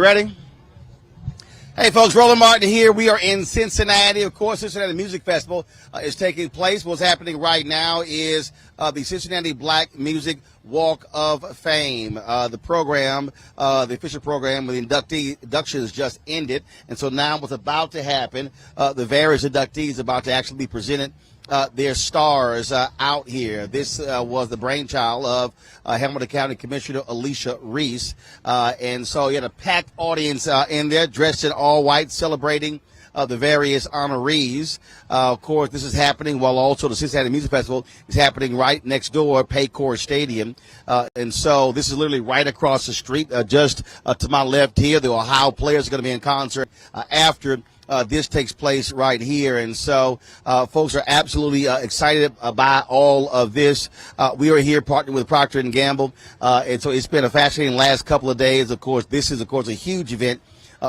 Ready? Hey, folks, Roland Martin here. We are in Cincinnati. Of course, Cincinnati Music Festival is taking place. What's happening right now is the Cincinnati Black Music Walk of Fame. The program, the official program with inductions just ended. And so now what's about to happen, the various inductees about to actually be presented their stars out here. This was the brainchild of Hamilton County Commissioner Alicia Reese. And so you had a packed audience in there dressed in all white celebrating the various honorees. Of course, this is happening while also the Cincinnati Music Festival is happening right next door, Paycor Stadium. And so this is literally right across the street, just to my left here. The Ohio players are going to be in concert after this takes place right here. And so folks are absolutely excited about all of this. We are here partnering with Procter & Gamble. And so it's been a fascinating last couple of days. Of course, this is, of course, a huge event.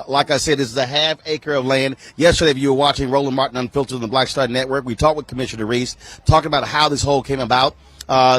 Like I said, this is a half acre of land. Yesterday, if you were watching Roland Martin Unfiltered on the Black Star Network, we talked with Commissioner Reese, talking about how this whole came about.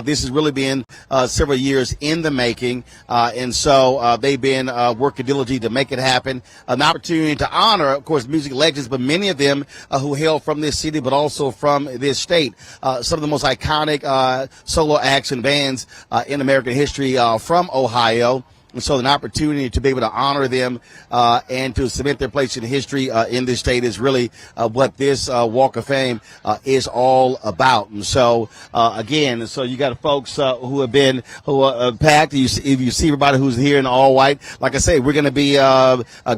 This has really been several years in the making, and so they've been working diligently to make it happen. An opportunity to honor, of course, music legends, but many of them who hail from this city, but also from this state. Some of the most iconic solo acts and bands in American history from Ohio. And so an opportunity to be able to honor them and to cement their place in history in this state is really what this Walk of Fame is all about. And so, again, so you got folks who are packed. If you see everybody who's here in all white, like I say, we're going to be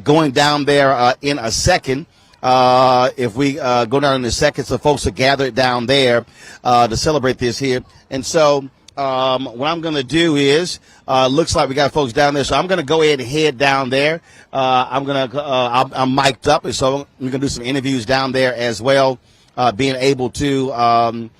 going down there in a second. If we go down in a second, so folks are gathered down there to celebrate this here. And so what I'm going to do is, looks like we got folks down there, so I'm going to go ahead and head down there. I'm mic'd up, and so we're going to do some interviews down there as well, being able to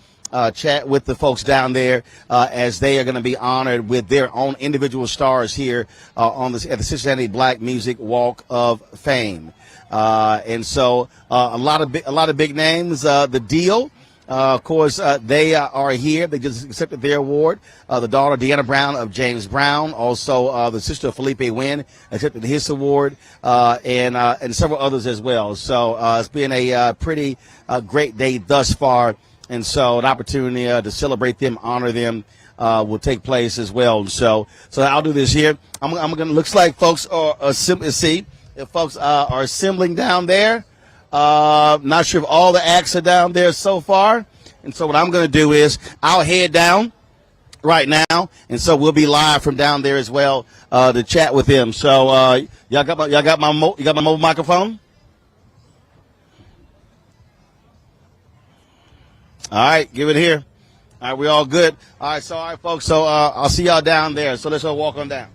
chat with the folks down there as they are going to be honored with their own individual stars here at the Cincinnati Black Music Walk of Fame. And so a lot of big names. The Deal. Of course, they are here. They just accepted their award. The daughter, Deanna Brown of James Brown, also the sister of Felipe Wynn, accepted his award, and several others as well. So it's been a pretty great day thus far, and so an opportunity to celebrate them, honor them, will take place as well. So I'll do this here. I'm going to. Looks like folks are assembling. If folks are assembling down there. Not sure if all the acts are down there so far. And so what I'm going to do is I'll head down right now. And so we'll be live from down there as well, to chat with them. So, y'all got my mobile microphone? All right, give it here. All right, we all good. All right, folks. So, I'll see y'all down there. So let's all walk on down.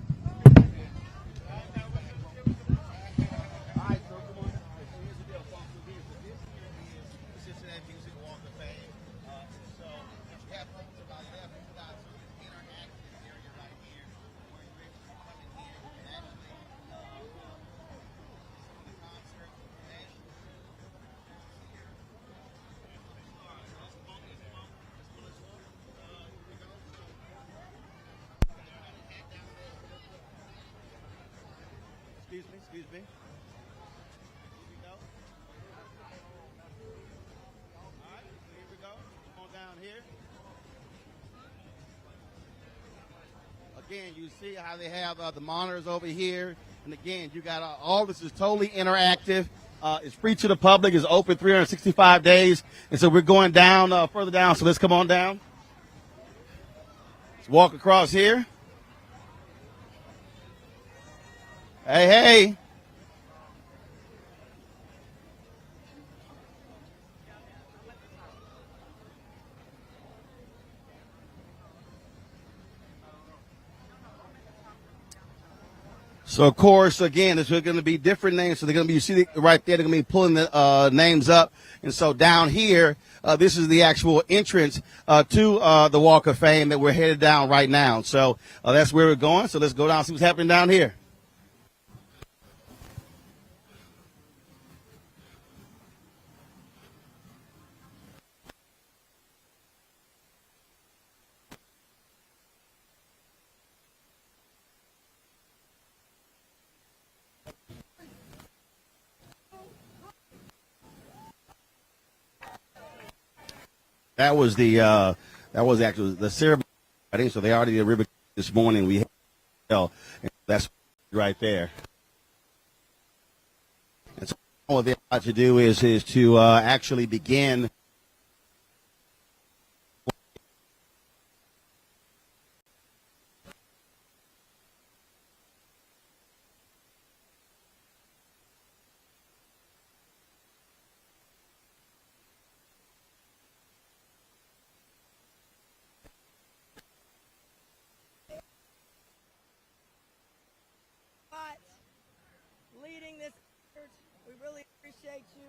Excuse me. Here we go. All right, here we go. Come on down here. Again, you see how they have the monitors over here. And again, you got all this is totally interactive. It's free to the public. It's open 365 days. And so we're going down, further down. So let's come on down. Let's walk across here. Hey. So, of course, again, there's going to be different names. So they're going to be, you see right there, they're going to be pulling the names up. And so down here, this is the actual entrance to the Walk of Fame that we're headed down right now. So that's where we're going. So let's go down and see what's happening down here. That was that was actually the ceremony. I think so. They already did ribbon this morning. We had, and that's right there. And so what they're about to do is to actually begin. Leading this effort. We really appreciate you.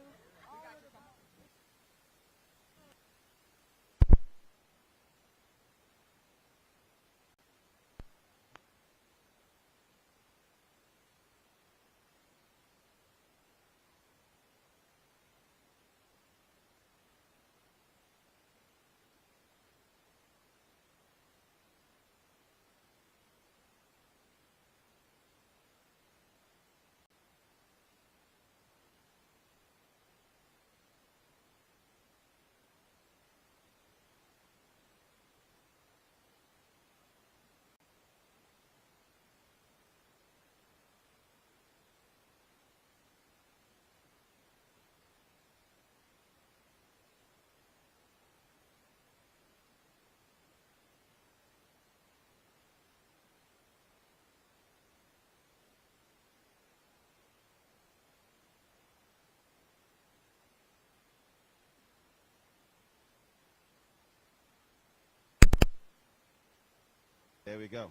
There we go.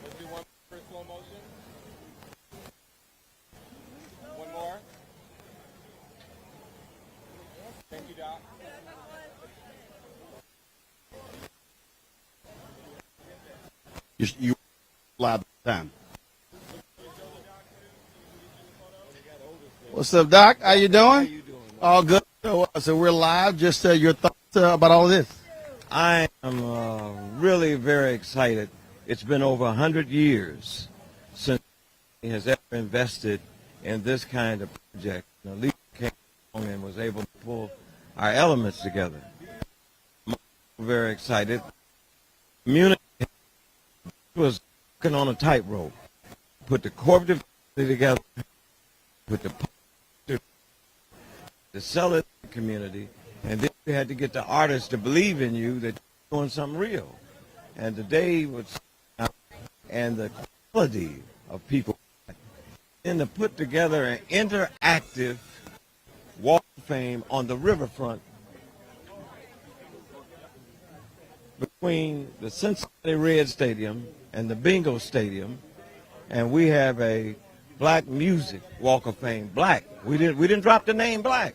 Let's do one for slow motion. One more. Thank you, Doc. You live time. What's up, Doc? How you doing? All good. So we're live. Just your thoughts about all of this. I am really very excited. It's been over 100 years since he has ever invested in this kind of project. The leader came along and was able to pull our elements together. I'm very excited. Community was working on a tightrope. Put the corporate together, put the sell it to the community, and then you had to get the artists to believe in you that you're doing something real. And today was, and the quality of people, and to put together an interactive Walk of Fame on the riverfront between the Cincinnati Red Stadium and the Bingo Stadium, and we have a Black Music Walk of Fame. Black. We didn't drop the name Black.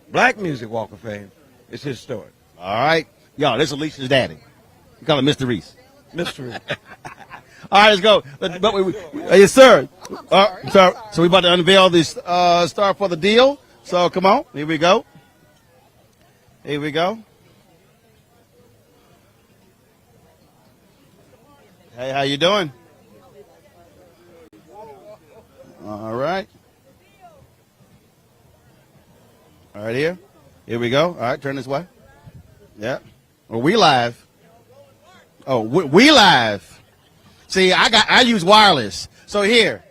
Black Music Walk of Fame. It's historic. All right, y'all. This is Alicia's daddy. We call him Mr. Reese. Mystery. All right, let's go. Yes, sir. Sorry. So we're about to unveil this star for the deal. So come on. Here we go. Here we go. Hey, how you doing? All right. All right, here. Here we go. All right, turn this way. Yeah. Well, we live. Oh, we live. See, I use wireless. So here.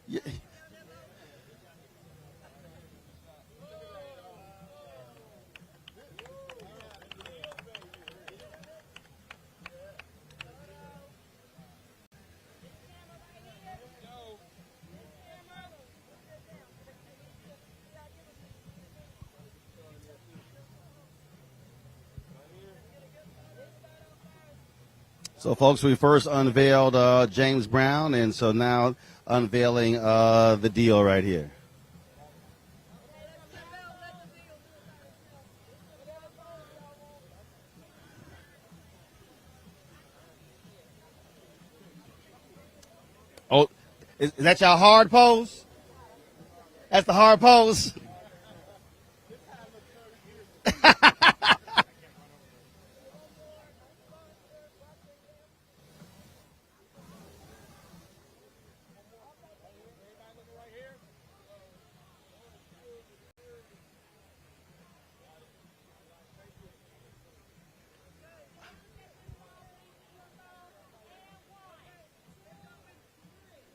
Yeah. So, folks, we first unveiled James Brown, and so now unveiling the deal right here. Oh, is that your hard pose? That's the hard pose.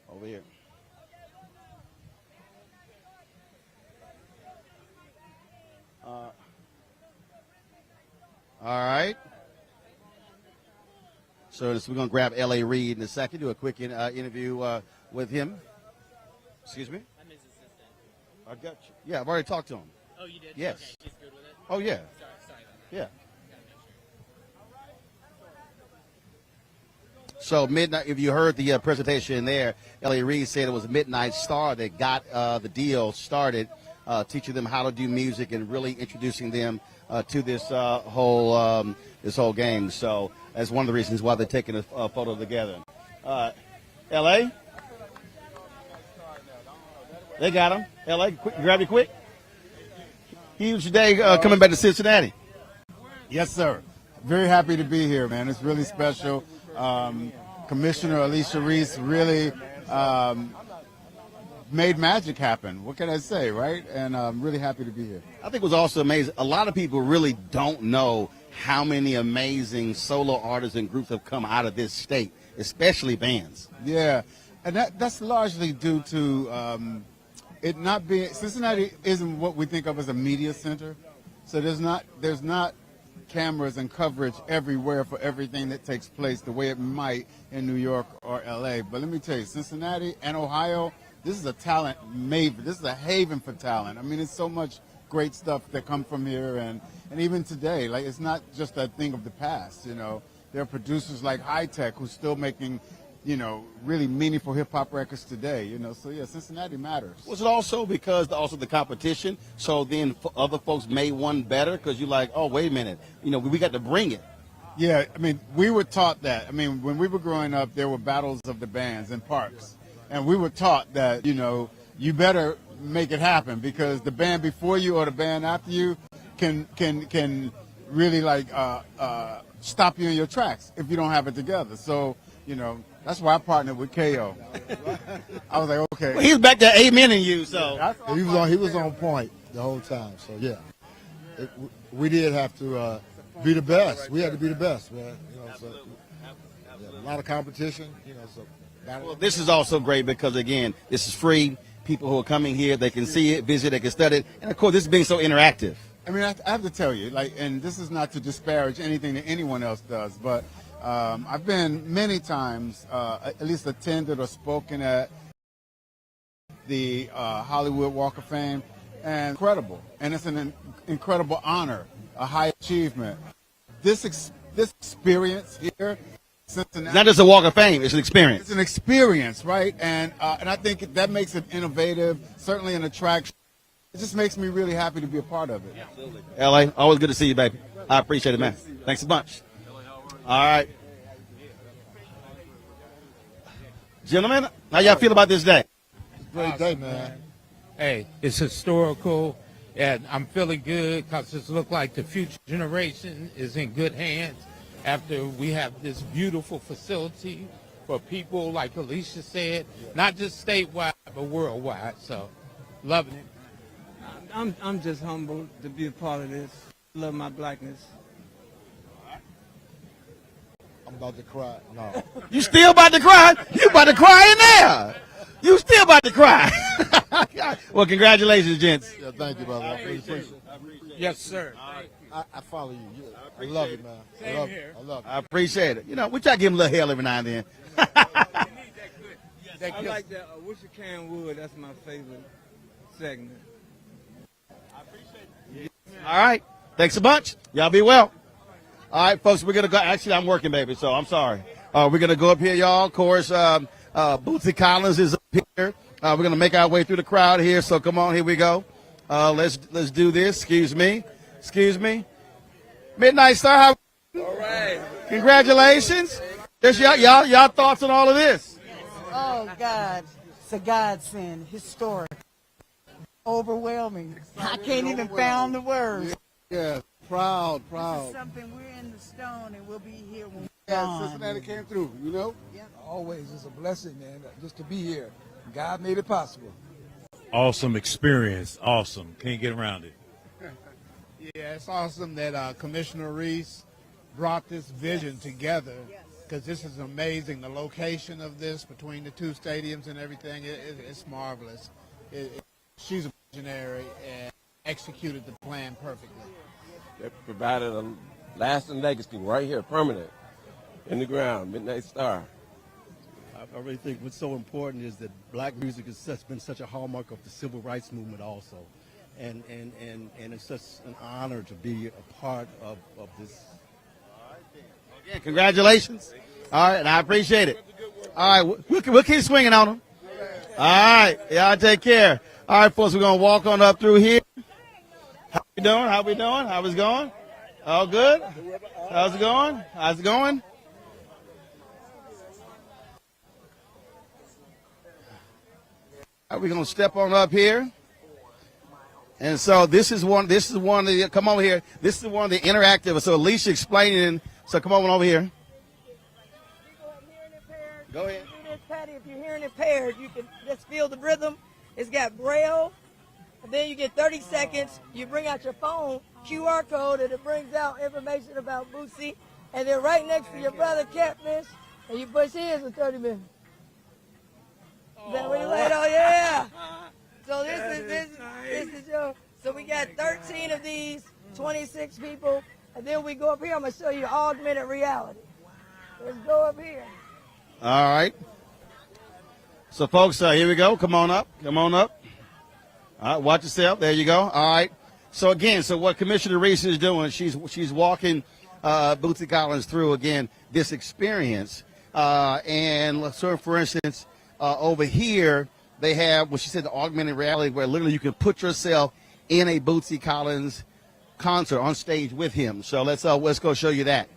Over here. All right. So we're going to grab L.A. Reid in a second, do a quick interview with him. Excuse me? I'm his assistant. I got you. Yeah, I've already talked to him. Oh, you did? Yes. Okay, he's good with it? Oh, yeah. Sorry about that. Yeah. Gotta make sure. So midnight, if you heard the presentation there, L.A. Reid said it was a Midnight Star that got the deal started, teaching them how to do music and really introducing them to this whole game. So that's one of the reasons why they're taking a photo together. L.A.? They got him. L.A., quick, grab it quick. Huge day coming back to Cincinnati. Yes, sir. Very happy to be here, man. It's really special. Commissioner Alicia Reese really made magic happen. What can I say, right? And I'm really happy to be here. I think it was also amazing. A lot of people really don't know how many amazing solo artists and groups have come out of this state, especially bands. Yeah, and that's largely due to it not being, Cincinnati isn't what we think of as a media center, so there's not cameras and coverage everywhere for everything that takes place the way it might in New York or LA. But let me tell you, Cincinnati and Ohio, this is a talent maven. This is a haven for talent. I mean, it's so much great stuff that come from here, and even today, like, it's not just a thing of the past, you know. There are producers like High Tech who's still making, you know, really meaningful hip-hop records today, you know. So, yeah, Cincinnati matters. Was it also because also the competition, so then other folks made one better because you're like, oh, wait a minute, you know, we got to bring it? Yeah, I mean, we were taught that. I mean, when we were growing up, there were battles of the bands in parks. And we were taught that, you know, you better make it happen because the band before you or the band after you can really, like, stop you in your tracks if you don't have it together. So, you know, that's why I partnered with KO. I was like, okay. Well, he's back there amening you, so. He was on point the whole time. So, yeah, we did have to be the best. We had to be the best, man. You know, so yeah, a lot of competition. You know, so. Well, this is also great because, again, this is free. People who are coming here, they can see it, visit, they can study it, and of course, this is being so interactive. I mean, I have to tell you, like, and this is not to disparage anything that anyone else does, but I've been many times, at least attended or spoken at the Hollywood Walk of Fame, and incredible. And it's an incredible honor, a high achievement. This experience here, Cincinnati, It's not just a walk of fame, it's an experience. it's an experience, right? And I think that makes it innovative, certainly an attraction. It just makes me really happy to be a part of it. L.A., always good to see you, baby. I appreciate it, man. Thanks a bunch. All right. Gentlemen, how y'all feel about this day? Great day, man. Hey, it's historical, and I'm feeling good because it looks like the future generation is in good hands after we have this beautiful facility for people, like Alicia said, not just statewide, but worldwide. So, loving it. I'm just humbled to be a part of this. Love my blackness. I'm about to cry. No. You still about to cry? You about to cry in there. You still about to cry. Well, congratulations, gents. Yeah, thank you, brother. I appreciate it. Yes, sir. I follow you. I love you, man. Same here. I love you. I appreciate it. You know, we try to give him a little hell every now and then. I like that. I wish you can would. That's my favorite segment. All right. Thanks a bunch. Y'all be well. All right, folks, we're going to go. Actually, I'm working, baby, so I'm sorry. We're going to go up here, y'all. Of course, Bootsy Collins is up here. We're going to make our way through the crowd here. So come on, here we go. Let's do this. Excuse me. Midnight Star, how? All right. Congratulations. Just y'all thoughts on all of this? Oh, God. It's a godsend. Historic. Overwhelming. I can't even find the words. Yeah, proud. Something we're in the stone and we'll be here when we're Yeah, gone. Cincinnati came through, you know? Always, it's a blessing, man, just to be here. God made it possible. Awesome experience. Awesome. Can't get around it. Yeah, it's awesome that Commissioner Reese brought this vision together, because this is amazing. The location of this between the two stadiums and everything, it's marvelous. She's a visionary and executed the plan perfectly. They provided a lasting legacy right here, permanent, in the ground, Midnight Star. I really think what's so important is that black music has been such a hallmark of the civil rights movement also. And it's such an honor to be a part of this. Again, congratulations. All right, and I appreciate it. All right, we'll keep swinging on them. All right, y'all take care. All right, folks, we're going to walk on up through here. How we doing? How it's going? All good? How's it going? All right, we're going to step on up here. And so this is one of the, come over here. This is one of the interactive. So Alicia explaining. So come on over here. Go ahead. Do this, Patty. If you're hearing impaired, you can just feel the rhythm. It's got Braille. And then you get 30 seconds. You bring out your phone, QR code, and it brings out information about Bootsy. And then right next to your brother Catfish, and you push his for 30 minutes. Is that what you wait on? Yeah. So this is your. So we got 13 of these, 26 people, and then we go up here. I'm gonna show you augmented reality. Let's go up here. All right. So folks, here we go. Come on up. All right, watch yourself. There you go. All right. So again, what Commissioner Reese is doing, she's walking Bootsy Collins through again this experience. And so, for instance, over here they have what she said, the augmented reality, where literally you can put yourself in a Bootsy Collins concert on stage with him. So let's go show you that.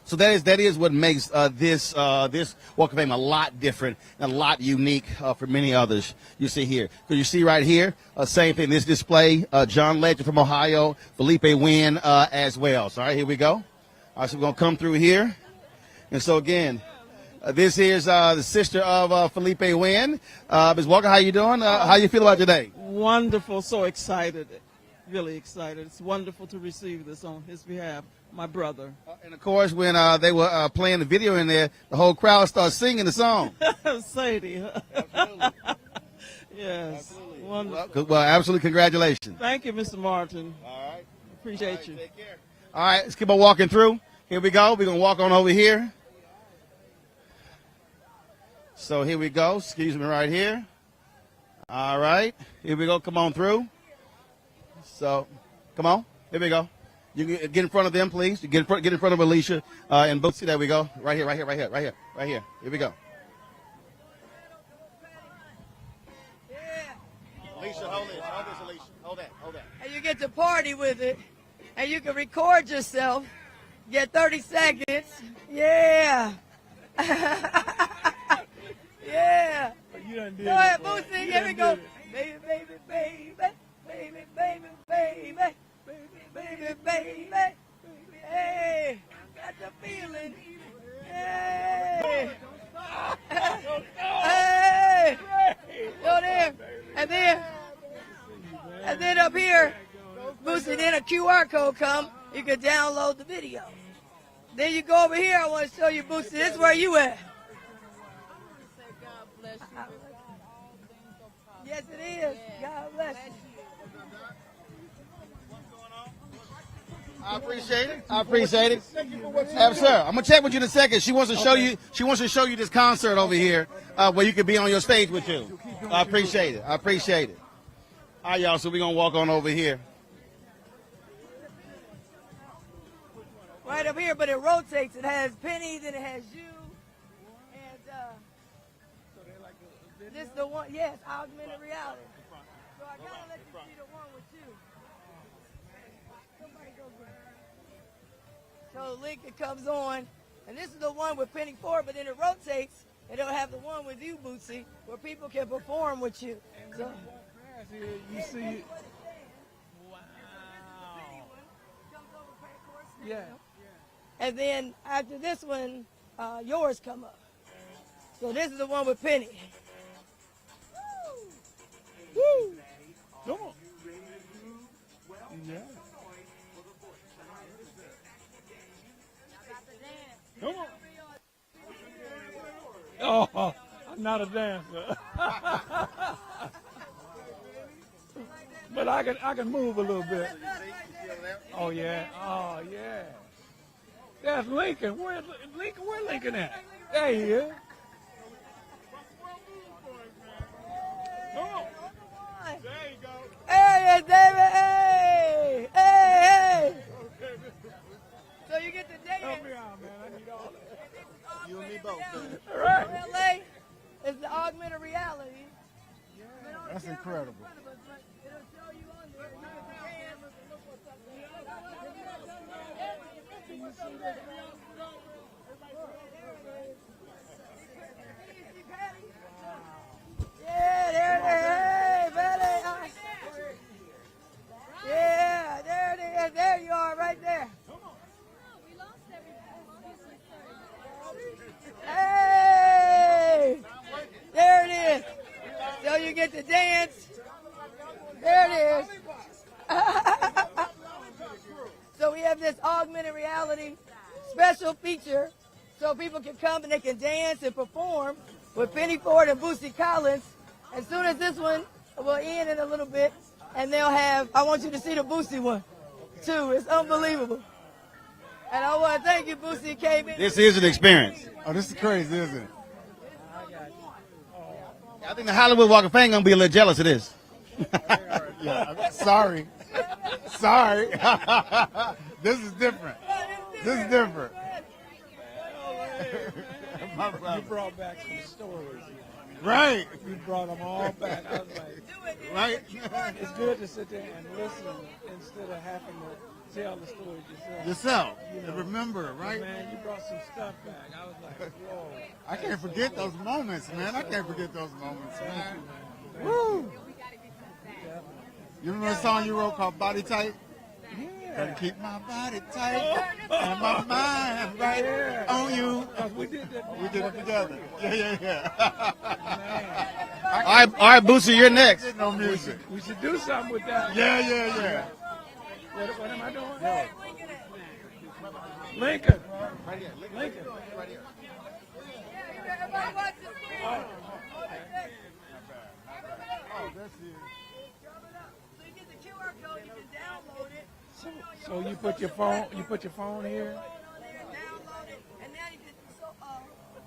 So that is what makes this Walk of Fame a lot different and a lot unique for many others you see here. Because you see right here, same thing, this display, John Legend from Ohio, Felipe Wynn as well. So all right, here we go. All right, so we're going to come through here. And so again, this is the sister of Felipe Wynn. Ms. Walker, how you doing? How you feel about today? Wonderful, so excited, really excited. It's wonderful to receive this on his behalf, my brother. And of course, when they were playing the video in there, the whole crowd started singing the song. Sadie. Absolutely. Yes, absolutely. wonderful. Well, absolutely, congratulations. Thank you, Mr. Martin. All right. Appreciate you. Take care. All right, let's keep on walking through. Here we go. We're going to walk on over here. So here we go. Excuse me right here. All right. Here we go. Come on through. So, come on. Here we go. You get in front of them, please. You get in front of Alicia and Bootsy. There we go. Right here. Here we go. Alicia, hold this, Alicia. Hold that. And you get to party with it, and you can record yourself. Get 30 seconds. Yeah. Yeah. Go ahead, Bootsy. Here we go. Baby, baby, baby, baby, baby, baby, baby, baby, baby. Hey, got the feeling. Hey. Hey. Go there. And then up here, Bootsy, then a QR code come. You can download the video. Then you go over here. I want to show you, Bootsy. This is where you at. Yes, it is. God bless you. I appreciate it. Sir, I'm gonna check with you in a second. She wants to show you. She wants to show you this concert over here where you can be on your stage with you. I appreciate it. All right, y'all. So we're gonna walk on over here. right up here, but it rotates. It has Penny, then it has you, and this is the one. Yes, augmented reality. So I gotta let you see the one with you. Somebody go get it. So Lincoln comes on, and this is the one with Penny Ford, but then it rotates, and it'll have the one with you, Bootsy, where people can perform with you. So You see, yeah. And then after this one, yours come up. So this is the one with Penny. Woo! Come on. Yeah. Come on. Oh, I'm not a dancer. But I can move a little bit. Oh yeah. Oh yeah. That's Lincoln. Where's Lincoln? Where Lincoln at? There he is. Come on. There you go. Hey, David. Hey, hey, hey. So you get to dance. Help me out, man. I need all that. You and me both, man. All right. LA is the augmented reality. That's incredible. Yeah, there it is. Hey, Betty. Yeah, there it is. There you are, right there. Hey, there it is. So you get to dance. There it is. So we have this augmented reality special feature so people can come and they can dance and perform with Penny Ford and Boosie Collins. As soon as this one will end in a little bit, and they'll have, I want you to see the Boosie one, too. It's unbelievable. And I want to thank you, Boosie, came in. This is an experience. Oh, this is crazy, isn't it? I think the Hollywood Walk of Fame going to be a little jealous of this. Yeah, sorry. Sorry. This is different. This is different. You brought back some stories. Right. You brought them all back. I was like, Right. it's good to sit there and listen instead of having to tell the stories yourself. Yourself. You know, And remember, right? Man, you brought some stuff back. I was like, whoa. I can't forget those moments, man. I can't forget those moments, Thank man. you, man. Woo. You remember the song you wrote called Body Tight? Yeah. Gotta keep my body tight and my mind right on you. We did that. We did it together. Yeah. All right, Boosie, you're next. No music. We should do something with that. Yeah. What am I doing? Lincoln. Lincoln. So you put your phone here. Download it, and now you can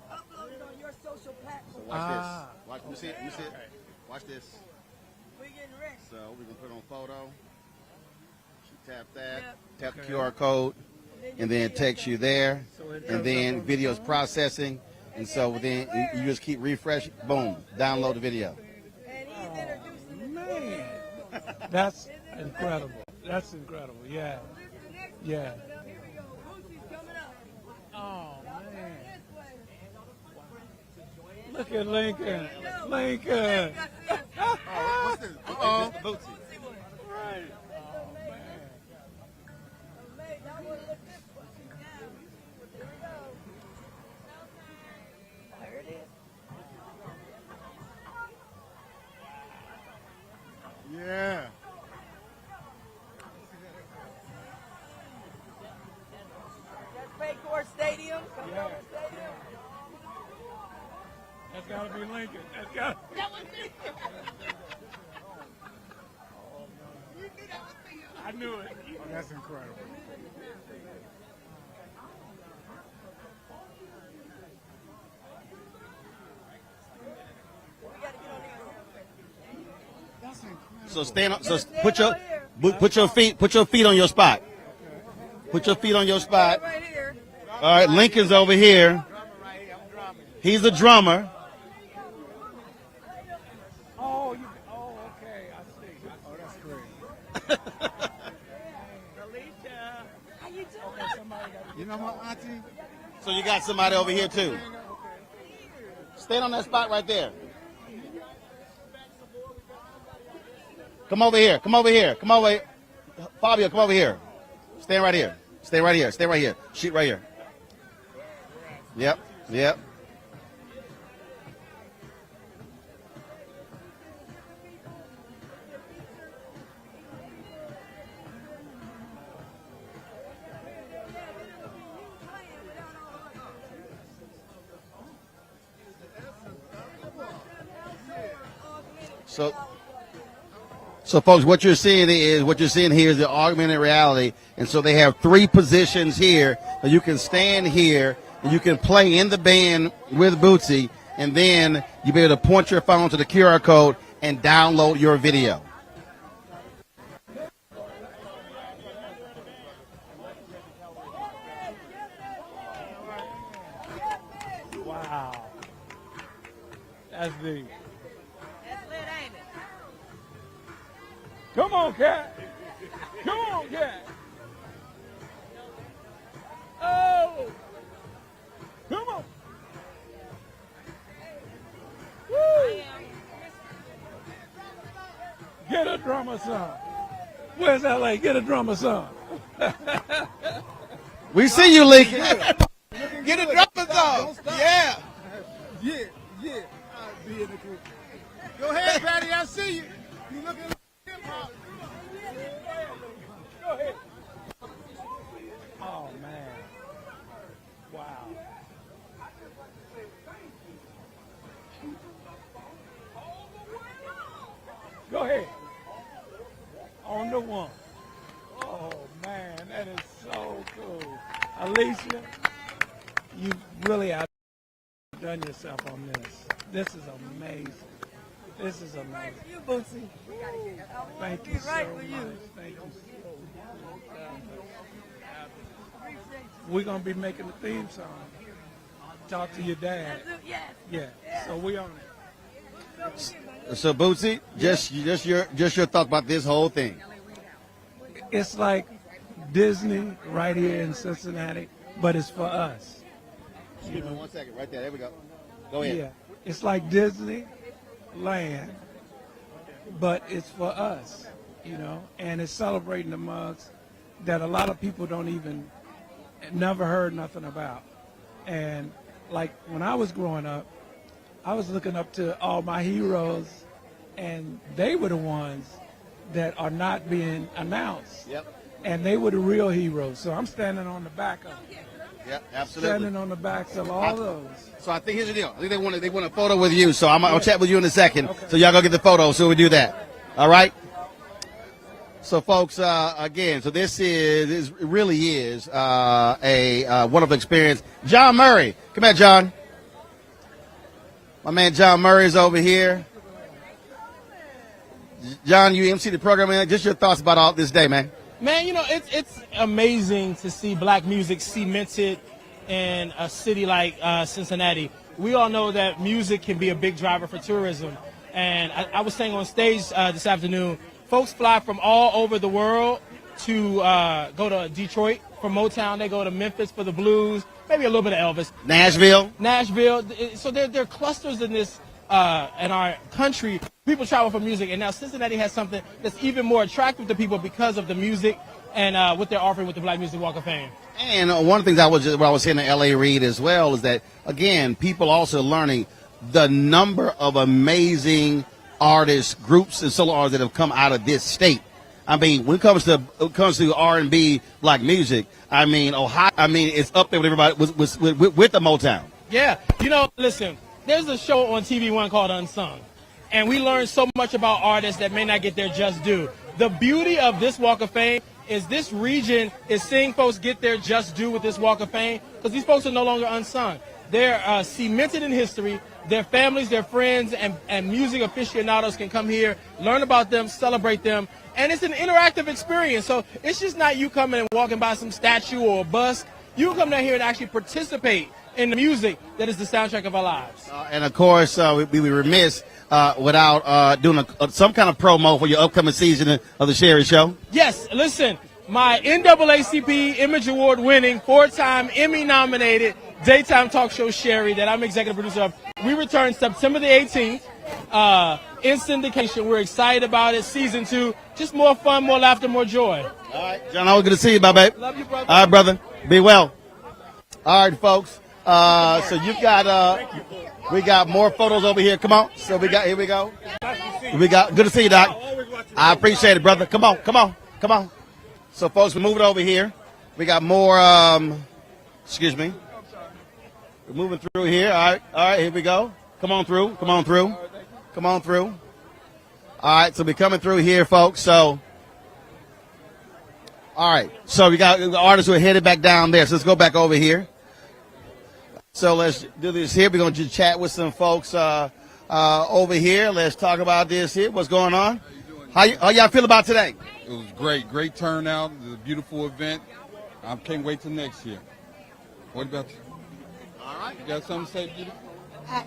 upload it on your social platform. Watch this. Watch, let me see it. Watch this. We're getting ready. So we can put on photo. She tap that, Yep. tap the QR code, and then it takes you there, and then video's processing, and so then you just keep refreshing. Boom, download the video. And he's introducing the Man, that's incredible. That's incredible. Yeah. Yeah. Oh man. Look at Lincoln. Lincoln. What's this? Uh-oh. Mr. Bootsy. Right. Yeah. That's Paycor Stadium. Yeah. That's gotta be Lincoln. That's gotta be. I knew it. Oh, that's incredible. That's incredible. So stand up. So put your feet on your spot. Put your feet on your spot. Right here. All right, Lincoln's over here. He's the drummer. Oh, okay. I see. Oh, that's great. How you doing? Okay, somebody got You know my auntie? So you got somebody over here too. Stand on that spot right there. Come over here. Come over here. Come over here. Fabio, come over here. Stand right here. Stay right here. Stay right here. Shoot right here. Yep. Yep. So folks, what you're seeing here is the augmented reality. And so they have 3 positions here. So you can stand here and you can play in the band with Bootsy, and then you'll be able to point your phone to the QR code and download your video. Wow. That's deep. That's lit, ain't it? Come on, Cat. Come on, Cat. Oh. Come on. Woo. Get a drummer son. Where's LA? Get a drummer son. We see you, Lincoln. Get a drummer song. Yeah. Yeah. I'll be in the group. Go ahead, Patty. I see you. You looking like hip-hop. Go ahead. Oh, man. Wow. Go ahead. On the one. Oh, man. That is so cool. Alicia, you really outdone yourself on this. This is amazing. This is amazing. You, Bootsy. Thank you so Right much. for you. Thank you so much. We're going to be making the theme song. Talk to your dad. Yes. Yeah. So we on it. So Bootsy, just your thoughts about this whole thing. It's like Disney right here in Cincinnati, but it's for us. Excuse me 1 second. Right there. There we go. Go ahead. Yeah. It's like Disney land, but it's for us, and it's celebrating the mugs that a lot of people don't even, never heard nothing about. And like when I was growing up, I was looking up to all my heroes, and they were the ones that are not being announced. Yep. And they were the real heroes. So I'm standing on the back of them. Yep. Absolutely. Standing on the backs of all those. So I think here's the deal. I think they want a photo with you. So I'll chat with you in a second. Okay. So y'all go get the photo. So we do that. All right. So folks, again, so this really is a wonderful experience. John Murray, come here, John. My man John Murray is over here. John, you MC the program, man. Just your thoughts about all this day, man. Man, it's amazing to see black music cemented in a city like Cincinnati. We all know that music can be a big driver for tourism. And I was saying on stage this afternoon, folks fly from all over the world to go to Detroit for Motown. They go to Memphis for the blues, maybe a little bit of Elvis. Nashville. So there are clusters in this in our country. People travel for music, and now Cincinnati has something that's even more attractive to people because of the music and what they're offering with the Black Music Walk of Fame. And one of the things I was saying to L.A. Reid as well is that, again, people also learning the number of amazing artists, groups, and solo artists that have come out of this state. I mean, when it comes to R&B black music, I mean, Ohio, it's up there with everybody with the Motown. Yeah, listen, there's a show on TV One called Unsung, and we learn so much about artists that may not get their just due. The beauty of this Walk of Fame is this region is seeing folks get their just due with this Walk of Fame because these folks are no longer unsung. They're cemented in history. Their families, their friends, and music aficionados can come here, learn about them, celebrate them, and it's an interactive experience. So it's just not you coming and walking by some statue or a bust. You can come down here and actually participate in the music that is the soundtrack of our lives. And of course, we'd be remiss without doing some kind of promo for your upcoming season of the Sherry Show. Yes, listen, my NAACP Image Award winning, 4-time Emmy nominated daytime talk show Sherry that I'm executive producer of. We return September the 18th in syndication. We're excited about it. Season 2, just more fun, more laughter, more joy. All right, John, always good to see you, my baby. Love you, brother. All right, brother. Be well. All right, folks. So you've got we got more photos over here. Come on. So here we go. Good to see you, Doc. I appreciate it, brother. Come on. So folks, we're moving over here. We got more excuse me. We're moving through here. All right, here we go. Come on through. All right, so we're coming through here, folks. So all right. So we got the artists who are headed back down there. So let's go back over here. So let's do this here. We're going to just chat with some folks over here. Let's talk about this here. What's going on? How y'all feel about today? It was great turnout. It was a beautiful event. I can't wait till next year. What about you? All right. You got something to say, Beauty?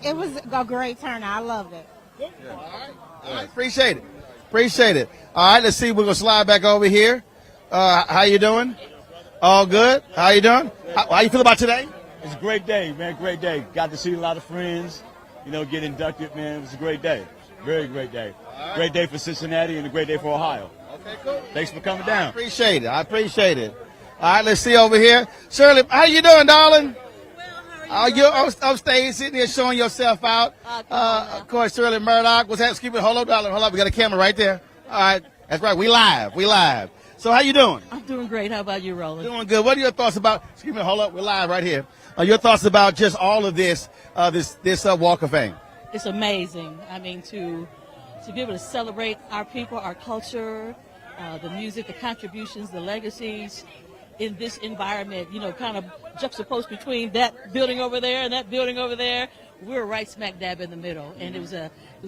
It was a great turnout. I loved it. Yeah. All right. Appreciate it. All right, let's see. We're going to slide back over here. How you doing? All good? How you doing? How you feel about today? It's a great day, man. Great day. Got to see a lot of friends, get inducted, man. It was a great day. Very great day. Right. Great day for Cincinnati and a great day for Ohio. Okay, cool. Thanks for coming down. I appreciate it. All right, let's see over here. Shirley, how you doing, darling? Well, you're on stage sitting here showing yourself out. Of course, Shirley Murdoch. What's that? Excuse me. Hold up, darling. Hold up. We got a camera right there. All right. That's right. We live. So how you doing? I'm doing great. How about you, Roland? Doing good. What are your thoughts about, excuse me, hold up. We're live right here. Your thoughts about just all of this Walk of Fame? It's amazing. I mean, to be able to celebrate our people, our culture, the music, the contributions, the legacies in this environment, kind of juxtaposed between that building over there and that building over there. We're right smack dab in the middle. And it was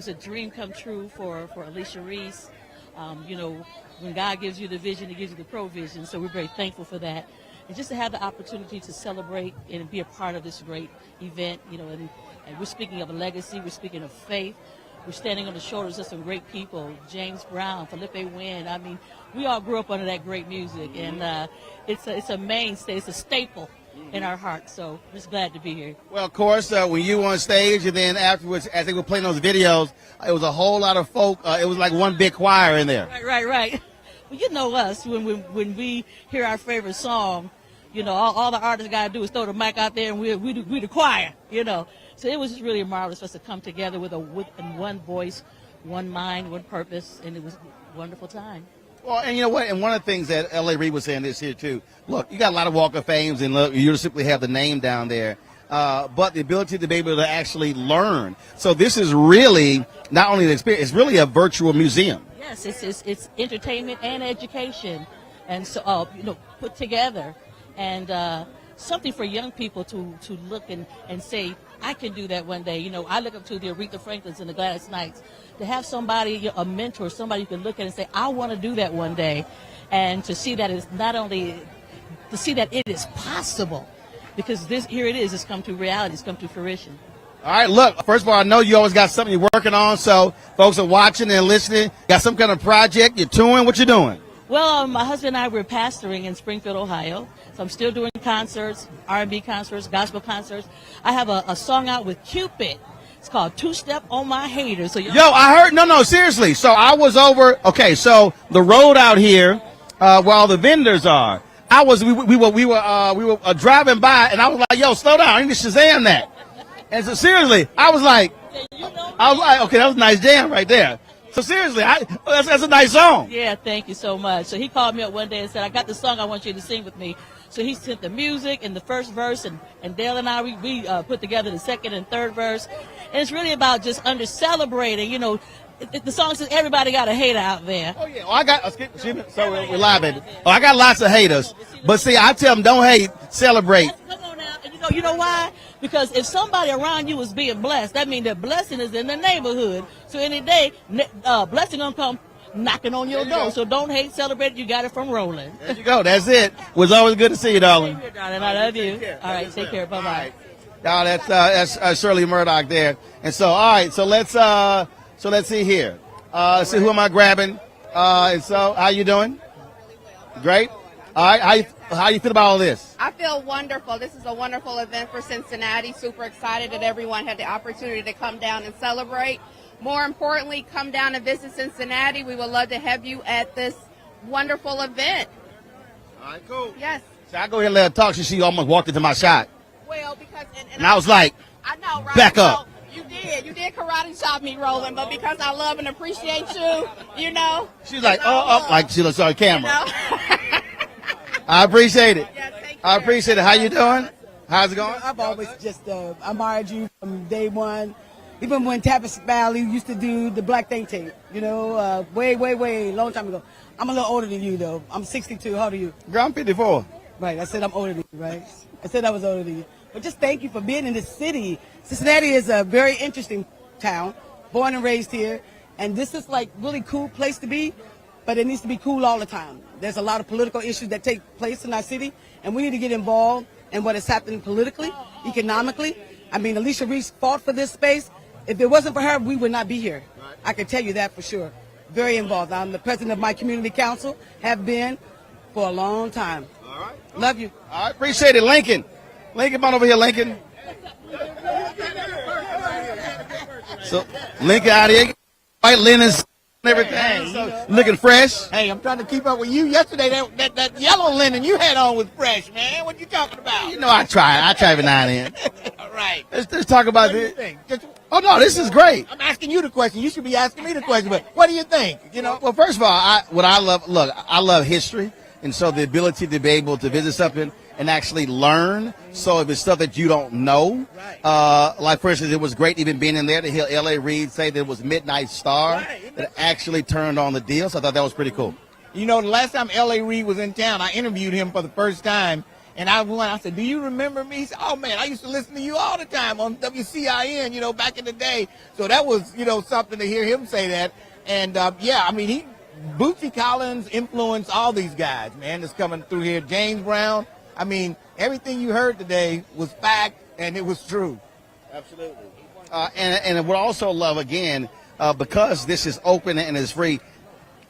a dream come true for Alicia Reese. When God gives you the vision, he gives you the provision. So we're very thankful for that. And just to have the opportunity to celebrate and be a part of this great event, and we're speaking of a legacy, we're speaking of faith. We're standing on the shoulders of some great people, James Brown, Felipe Wynn. I mean, we all grew up under that great music, and it's a mainstay, it's a staple in our hearts. So we're just glad to be here. Well, of course, when you were on stage and then afterwards, as they were playing those videos, it was a whole lot of folk. It was like one big choir in there. Right. Well, you know us, when we hear our favorite song, all the artists got to do is throw the mic out there and we the choir, So it was just really marvelous for us to come together with in one voice, one mind, one purpose, and it was a wonderful time. Well, and you know what? And one of the things that L.A. Reid was saying this here, too. Look, you got a lot of Walk of Fames, and look, you simply have the name down there. But the ability to be able to actually learn. So this is really not only an experience, it's really a virtual museum. Yes, it's entertainment and education, and so put together, and something for young people to look and say, I can do that one day. I look up to the Aretha Franklins and the Gladys Knights. To have somebody, a mentor, somebody you can look at and say, I want to do that one day, and to see that it's not only to see that it is possible, because here it is. It's come to reality. It's come to fruition. All right, look, first of all, I know you always got something you're working on, so folks are watching and listening. Got some kind of project, you're touring, what you doing? Well, my husband and I were pastoring in Springfield, Ohio, so I'm still doing concerts, R&B concerts, gospel concerts. I have a song out with Cupid. It's called Two Step on My Haters. So I heard, no, seriously. So I was over, okay, so the road out here, where all the vendors are, we were driving by, and I was like, yo, slow down, I need to Shazam that. And so seriously, I was like, okay, that was a nice jam right there. So seriously, that's a nice song. Yeah, thank you so much. So he called me up one day and said, I got the song, I want you to sing with me. So he sent the music and the first verse, and Dale and I, we put together the second and third verse. And it's really about just celebrating, the song says everybody got a hater out there. Oh, yeah. Well, we're live, baby. Oh, I got lots of haters. But see, I tell them, don't hate, celebrate. Come on now. And you know why? Because if somebody around you is being blessed, that means that blessing is in the neighborhood. So any day, blessing gonna come knocking on your door. So don't hate, celebrate. You got it from Roland. There you go. That's it. It was always good to see you, darling. Same here, darling. I love you. All right, take care. Bye bye. Y'all, that's Shirley Murdoch there. And so, all right, so let's see here. Let's see, who am I grabbing? And so, how you doing? Great. All right, how you feel about all this? I feel wonderful. This is a wonderful event for Cincinnati. Super excited that everyone had the opportunity to come down and celebrate. More importantly, come down and visit Cincinnati. We would love to have you at this wonderful event. All right, cool. Yes. So I go ahead and let her talk. She almost walked into my shot. Well, because And I was like, I know, right? back up. You did karate chop me, Roland, but because I love and appreciate you, you know. She's like, like she looks on camera. You know? I appreciate it. I appreciate it. How you doing? How's it going? I've always just admired you from day one. Even when Tapas Valley used to do the Black Think Tank, you know, way, long time ago. I'm a little older than you, though. I'm 62. How old are you? Girl, I'm 54. Right. I said I'm older than you, right? I said I was older than you. But just thank you for being in this city. Cincinnati is a very interesting town, born and raised here. And this is like really cool place to be, but it needs to be cool all the time. There's a lot of political issues that take place in our city, and we need to get involved in what is happening politically, economically. I mean, Alicia Reese fought for this space. If it wasn't for her, we would not be here. I can tell you that for sure. Very involved. I'm the president of my community council, have been for a long time. All right. Love you. I appreciate it, Lincoln. Lincoln, come on over here, Lincoln. So, Lincoln out here, white linens and everything. So, looking fresh. Hey, I'm trying to keep up with you. Yesterday, that yellow linen you had on was fresh, man. What you talking about? You know, I try every now and then. All right. Let's talk about What do you this. think? Oh, no, this is great. I'm asking you the question. You should be asking me the question. But what do you think? You know. Well, first of all, I love history. And so the ability to be able to visit something and actually learn. So if it's stuff that you don't know, like for instance, it was great even being in there to hear L.A. Reid say that it was Midnight Star that actually turned on the deal. So I thought that was pretty cool. You know, the last time L.A. Reid was in town, I interviewed him for the first time. And I said, do you remember me? He said, oh, man, I used to listen to you all the time on WCIN, you know, back in the day. So that was, you know, something to hear him say that. And, yeah, I mean, Bootsy Collins influenced all these guys, man, that's coming through here. James Brown. I mean, everything you heard today was fact, and it was true. Absolutely. And what I also love, again, because this is open and it's free,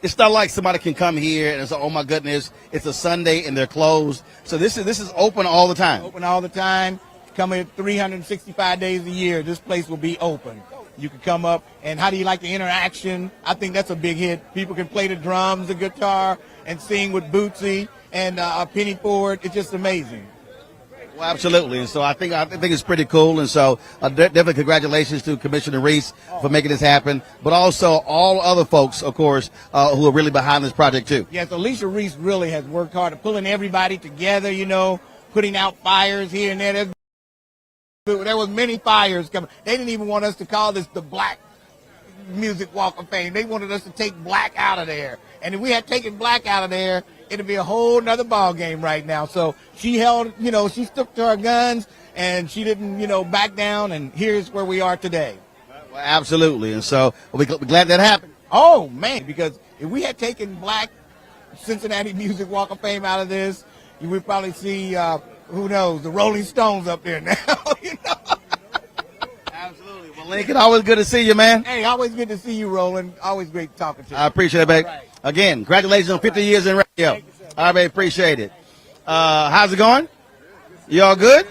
it's not like somebody can come here and say, oh, my goodness, it's a Sunday and they're closed. So this is open all the time. Open all the time. Come here 365 days a year. This place will be open. You can come up, and how do you like the interaction? I think that's a big hit. People can play the drums, the guitar, and sing with Bootsy and Penny Ford. It's just amazing. Well, absolutely. And so I think it's pretty cool. And so definitely congratulations to Commissioner Reese for making this happen, but also all other folks, of course, who are really behind this project too. Yes, Alicia Reese really has worked hard at pulling everybody together, you know, putting out fires here and there. There was many fires coming. They didn't even want us to call this the Black Music Walk of Fame. They wanted us to take black out of there. And if we had taken black out of there, it'd be a whole nother ball game right now. So she held, you know, she stuck to her guns and she didn't, you know, back down. And here's where we are today. Well, absolutely. And so we're glad that happened. Oh, man, because if we had taken Black Cincinnati Music Walk of Fame out of this, you would probably see, who knows, the Rolling Stones up there now. You know? Absolutely. Well, Lincoln, always good to see you, man. Hey, always good to see you, Roland. Always great talking to you. I appreciate it, babe. Right. Again, congratulations on 50 years in radio. You, I really appreciate it. How's it going? You all good?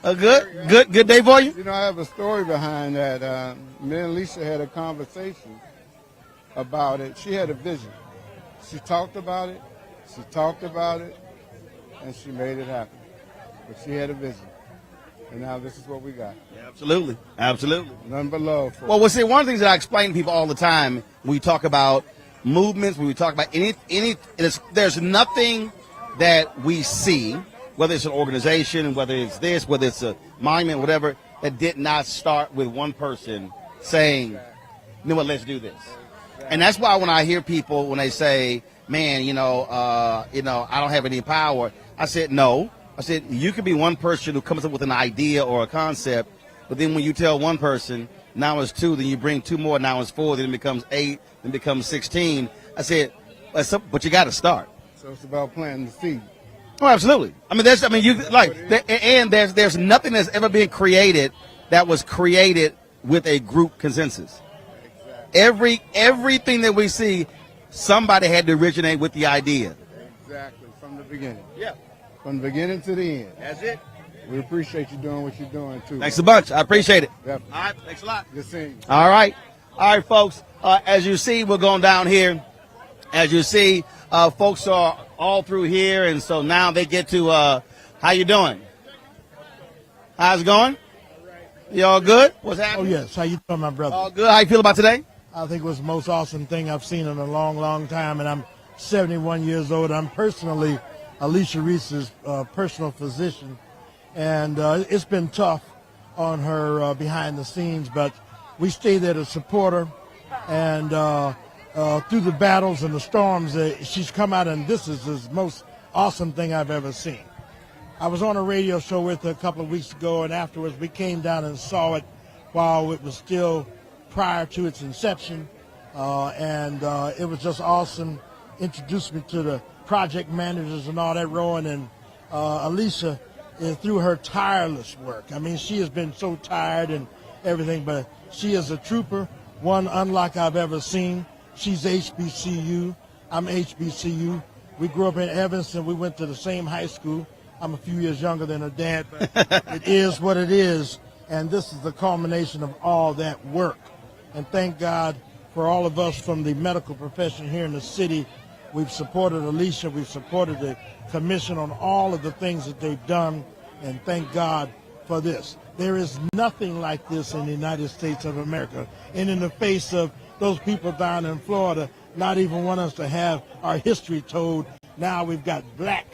Good day for you? You know, I have a story behind that. Me and Alicia had a conversation about it. She had a vision. She talked about it, and she made it happen. But she had a vision. And now this is what we got. Yeah, absolutely. Nothing but love. Well, see, one of the things that I explain to people all the time when we talk about movements, when we talk about there's nothing that we see, whether it's an organization, whether it's this, whether it's a monument, whatever, that did not start with one person saying, you know what, let's do this. And that's why when I hear people, when they say, man, I don't have any power, I said, no, I said, you could be one person who comes up with an idea or a concept, but then when you tell one person, now it's 2, then you bring 2 more, now it's 4, then it becomes 8, then it becomes 16. I said, but you got to start. So it's about planting the seed. Oh, absolutely. I mean, there's nothing that's ever been created that was created with a group consensus. Everything that we see, somebody had to originate with the idea. Exactly, from the beginning. Yeah. From the beginning to the end. That's it. We appreciate you doing what you're doing, too. Thanks a bunch. I appreciate it. Definitely. All right, thanks a lot. Good seeing you. All right, folks. As you see, we're going down here. As you see, folks are all through here, and so now they get to. How you doing? How's it going? You all good? What's happening? Oh yes. How you doing, my brother? All good. How you feel about today? I think it was the most awesome thing I've seen in a long, long time, and I'm 71 years old. I'm personally Alicia Reese's personal physician, and it's been tough on her behind the scenes, but we stay there to support her, and through the battles and the storms, she's come out, and this is the most awesome thing I've ever seen. I was on a radio show with her a couple of weeks ago, and afterwards we came down and saw it while it was still prior to its inception, and it was just awesome. Introduced me to the project managers and all that, Rowan, and Alicia, through her tireless work. I mean, she has been so tired and everything, but she is a trooper, one unlike I've ever seen. She's HBCU. I'm HBCU. We grew up in Evanston. We went to the same high school. I'm a few years younger than her dad, but it is what it is, and this is the culmination of all that work. And thank God for all of us from the medical profession here in the city. We've supported Alicia. We've supported the commission on all of the things that they've done, and thank God for this. There is nothing like this in the United States of America. And in the face of those people down in Florida not even want us to have our history told, now we've got Black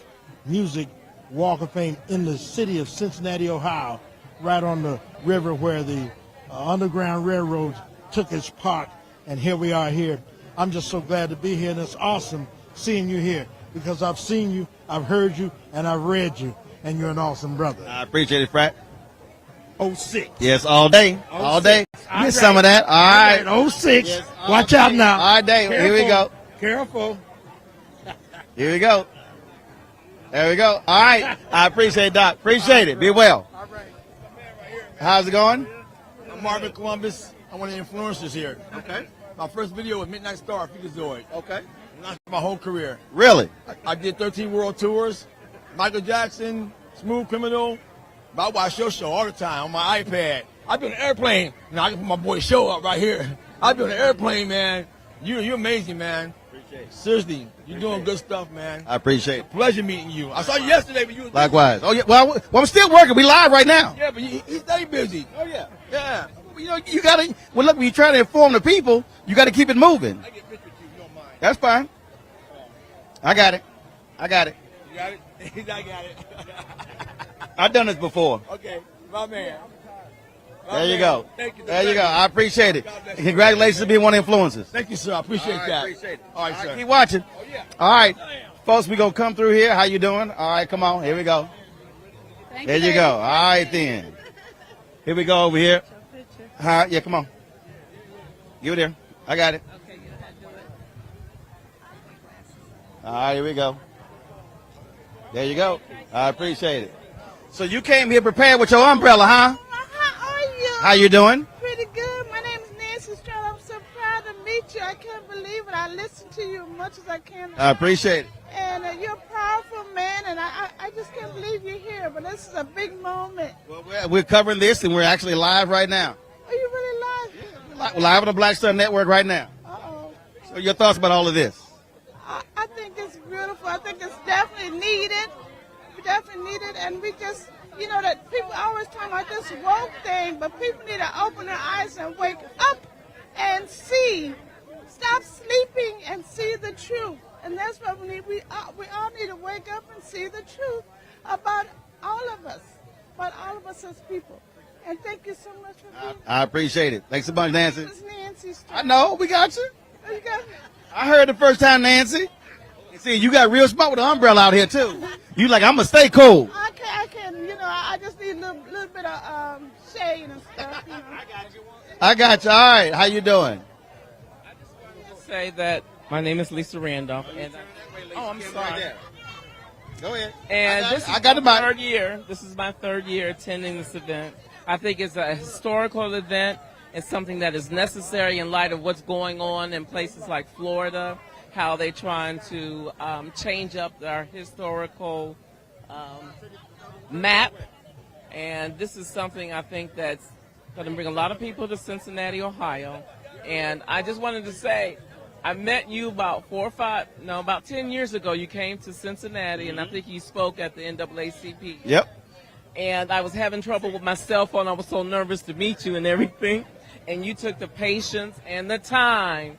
Music Walk of Fame in the city of Cincinnati, Ohio, right on the river where the Underground Railroad took its part, and here we are here. I'm just so glad to be here, and it's awesome seeing you here because I've seen you, I've heard you, and I've read you, and you're an awesome brother. I appreciate it, Frat. 06. Yes, all day. All day. Get some of that. All right. 06. Yes, Watch out now. All day. Careful. Here we go. Careful. Here we go. There we go. All right. I appreciate it, Doc. Appreciate it. Be well. All right. How's it going? I'm Marvin Columbus. I'm one of the influencers here. Okay. My first video was Midnight Star, Freakazoid. Okay. Launched my whole career. Really? I did 13 world tours. Michael Jackson, Smooth Criminal. I watch your show all the time on my iPad. I've been on an airplane. Now I can put my boy show up right here. I've been on an airplane, man. You're amazing, man. Appreciate it. Seriously, you're doing good stuff, man. I appreciate it. Pleasure meeting you. I saw you yesterday, but you was Likewise. Oh, yeah. Well, I'm still working. We live right now. Yeah, but you stay busy. Oh, yeah. Yeah. You know, you got to, well, look, when you try to inform the people, you got to keep it moving. I get pictures with you, if you don't mind. That's fine. I got it. I got it. You got it? I got it. I've done this before. Okay, my man. There you go. Thank you. There you go. I appreciate it. Congratulations on being one of the influencers. Thank you, sir. I appreciate that. Appreciate it. All right, sir. Keep watching. Oh, yeah. All right. Folks, we going to come through here. How you doing? All right, come on. Here we go. There you go. All right, then. Here we go over here. Hi. Yeah, come on. Give it there. I got it. Okay, you know how to do it. All right, here we go. There you go. I appreciate it. So you came here prepared with your umbrella, huh? How are you? How you doing? Pretty good. My name is Nancy Stroud. I'm so proud to meet you. I can't believe it. I listen to you as much as I can. I appreciate it. And you're a powerful man, and I just can't believe you're here. But this is a big moment. Well, we're covering this, and we're actually live right now. Are you really live? We're live on the Black Star Network right now. Uh-oh. So your thoughts about all of this? I think it's beautiful. I think it's definitely needed. Definitely needed, and we just, you know, that people always talk about this woke thing, but people need to open their eyes and wake up and see. Stop sleeping and see the truth. And that's what we need. We all need to wake up and see the truth about all of us as people. And thank you so much for being here. I appreciate it. Thanks a bunch, Nancy. This is Nancy Stroud. I know. We got you. Oh, you got me? I heard the first time, Nancy. See, you got real smart with the umbrella out here, too. You like, I'm going to stay cool. I I just need a little bit of shade and stuff. You know. I got you. All right. How you doing? Say that my name is Lisa Randolph, and I'm sorry. Go ahead. And this is my third year. This is my third year attending this event. I think it's a historical event. It's something that is necessary in light of what's going on in places like Florida, how they're trying to change up our historical map. And this is something I think that's going to bring a lot of people to Cincinnati, Ohio. And I just wanted to say, I met you about 10 years ago. You came to Cincinnati, and I think you spoke at the NAACP. Yep. And I was having trouble with my cell phone. I was so nervous to meet you and everything. And you took the patience and the time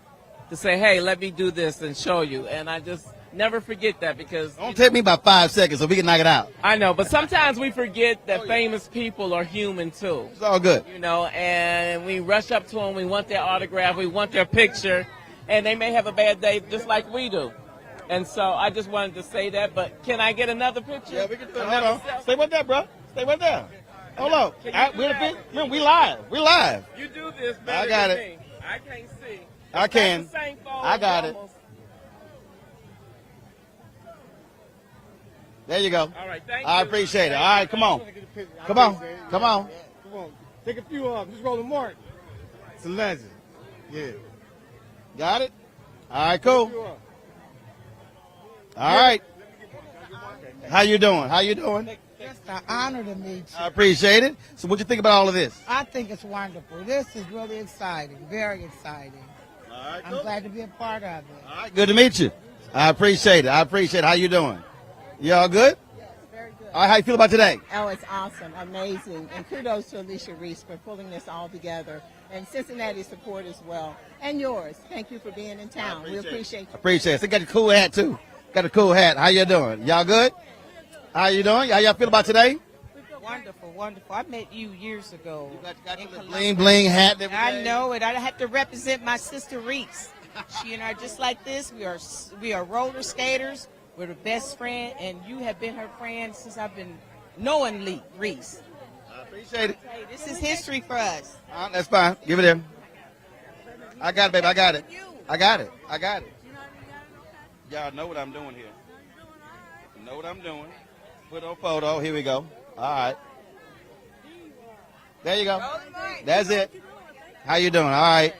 to say, hey, let me do this and show you. And I just never forget that because... Don't take me about 5 seconds so we can knock it out. I know, but sometimes we forget that famous people are human too. It's all good. You know, and we rush up to them, we want their autograph, we want their picture, and they may have a bad day just like we do. And so I just wanted to say that, but can I get another picture? Yeah, we can do it. Hold on. Stay right there, bro. Stay right there. Hold on. We live. We're live. You do this better I got than it. me. I can't see. I can. It's not the same phone, I got it. almost. There you go. All right, thank I you. appreciate it. All right, come on. Come on. Come on. Come on. Take a few of them. Just roll the mark. It's a legend. Yeah. Got it? All right, cool. All right. How you doing? How you doing? It's an honor to meet you. I appreciate it. So what you think about all of this? I think it's wonderful. This is really exciting, very exciting. I'm glad to be a part of it. All right, good to meet you. I appreciate it. I appreciate it. How you doing? You all good? Yes, very good. All right, how you feel about today? Oh, it's awesome, amazing. And kudos to Alicia Reese for pulling this all together. And Cincinnati's support as well. And yours. Thank you for being in town. We appreciate you. Appreciate it. So you got a cool hat, too. Got a cool hat. How you doing? Y'all good? How you doing? How y'all feel about today? Wonderful, wonderful. I met you years ago. In Columbus. Bling, bling hat. I know it. I have to represent my sister Reese. She and I are just like this. We are roller skaters. We're the best friend, and you have been her friend since I've been knowing Reese. I appreciate it. Hey, this is history for us. That's fine. Give it here. I got it, baby. I got it. I got it. I got it. Y'all know what I'm doing here. Know what I'm doing. Put on photo. Here we go. All right. There you go. That's it. How you doing? All right.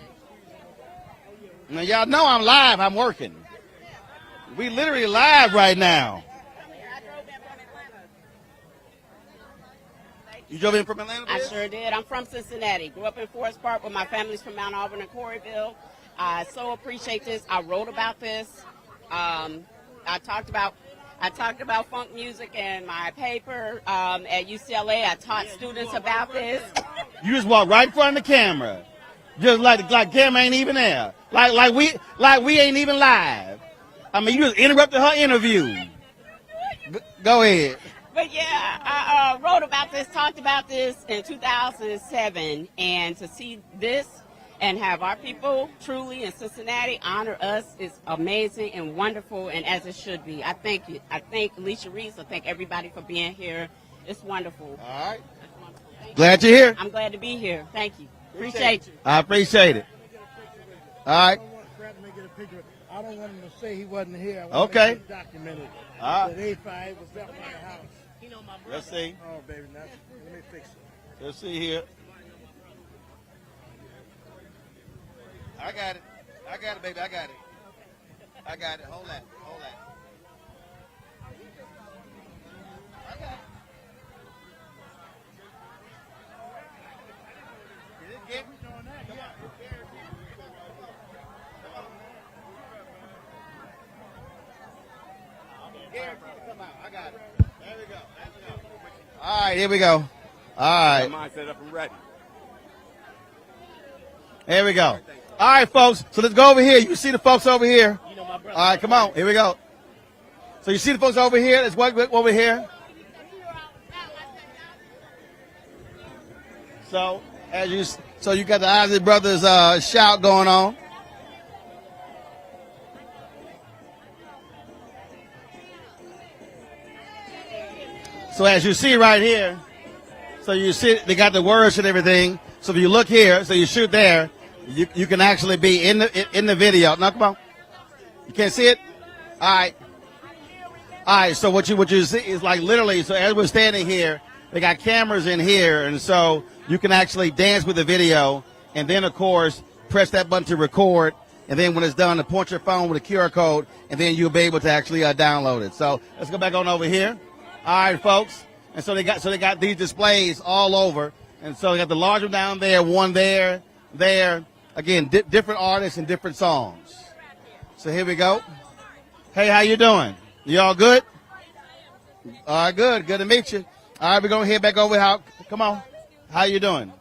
Now, y'all know I'm live. I'm working. We literally live right now. You drove in from Atlanta? I sure did. I'm from Cincinnati. Grew up in Forest Park, but my family's from Mount Auburn and Coreyville. I so appreciate this. I wrote about this. I talked about funk music in my paper at UCLA. I taught students about this. You just walk right in front of the camera, just like camera ain't even there, like we ain't even live. I mean, you just interrupted her interview. Go ahead. But yeah, I wrote about this, talked about this in 2007, and to see this and have our people truly in Cincinnati honor us is amazing and wonderful, and as it should be. I thank you. I thank Alicia Reese. I thank everybody for being here. It's wonderful. All right. Glad you're here. I'm glad to be here. Thank you. Appreciate you. I appreciate it. All right. I don't want him to say he wasn't here. I want Okay. him to document it. All That right. 85 was at my house. Let's see. Oh, baby, let me fix it. Let's see here. I got it. I got it, baby. I got it. I got it. Hold that. Hold that. I got it. Did it get? I got it. There we go. All right, here we go. All right. Mine set up and ready. Here we go. All right, folks. So let's go over here. You see the folks over here. All right, come on. Here we go. So you see the folks over here. Let's walk over here. So you got the Isley Brothers shout going on. So as you see right here, So you see, they got the words and everything. So if you look here, so you shoot there, you can actually be in the video. Now, come on. You can't see it? All right. All right, so what you see is like literally, so as we're standing here, they got cameras in here, and so you can actually dance with the video, and then, of course, press that button to record, and then when it's done, to point your phone with a QR code, and then you'll be able to actually download it. So let's go back on over here. All right, folks. And so they got these displays all over, and so they got the large one down there, one there. Again, different artists and different songs. So here we go. Hey, how you doing? You all good? All right, good. Good to meet you. All right, we're going to head back over. Come on. How you doing?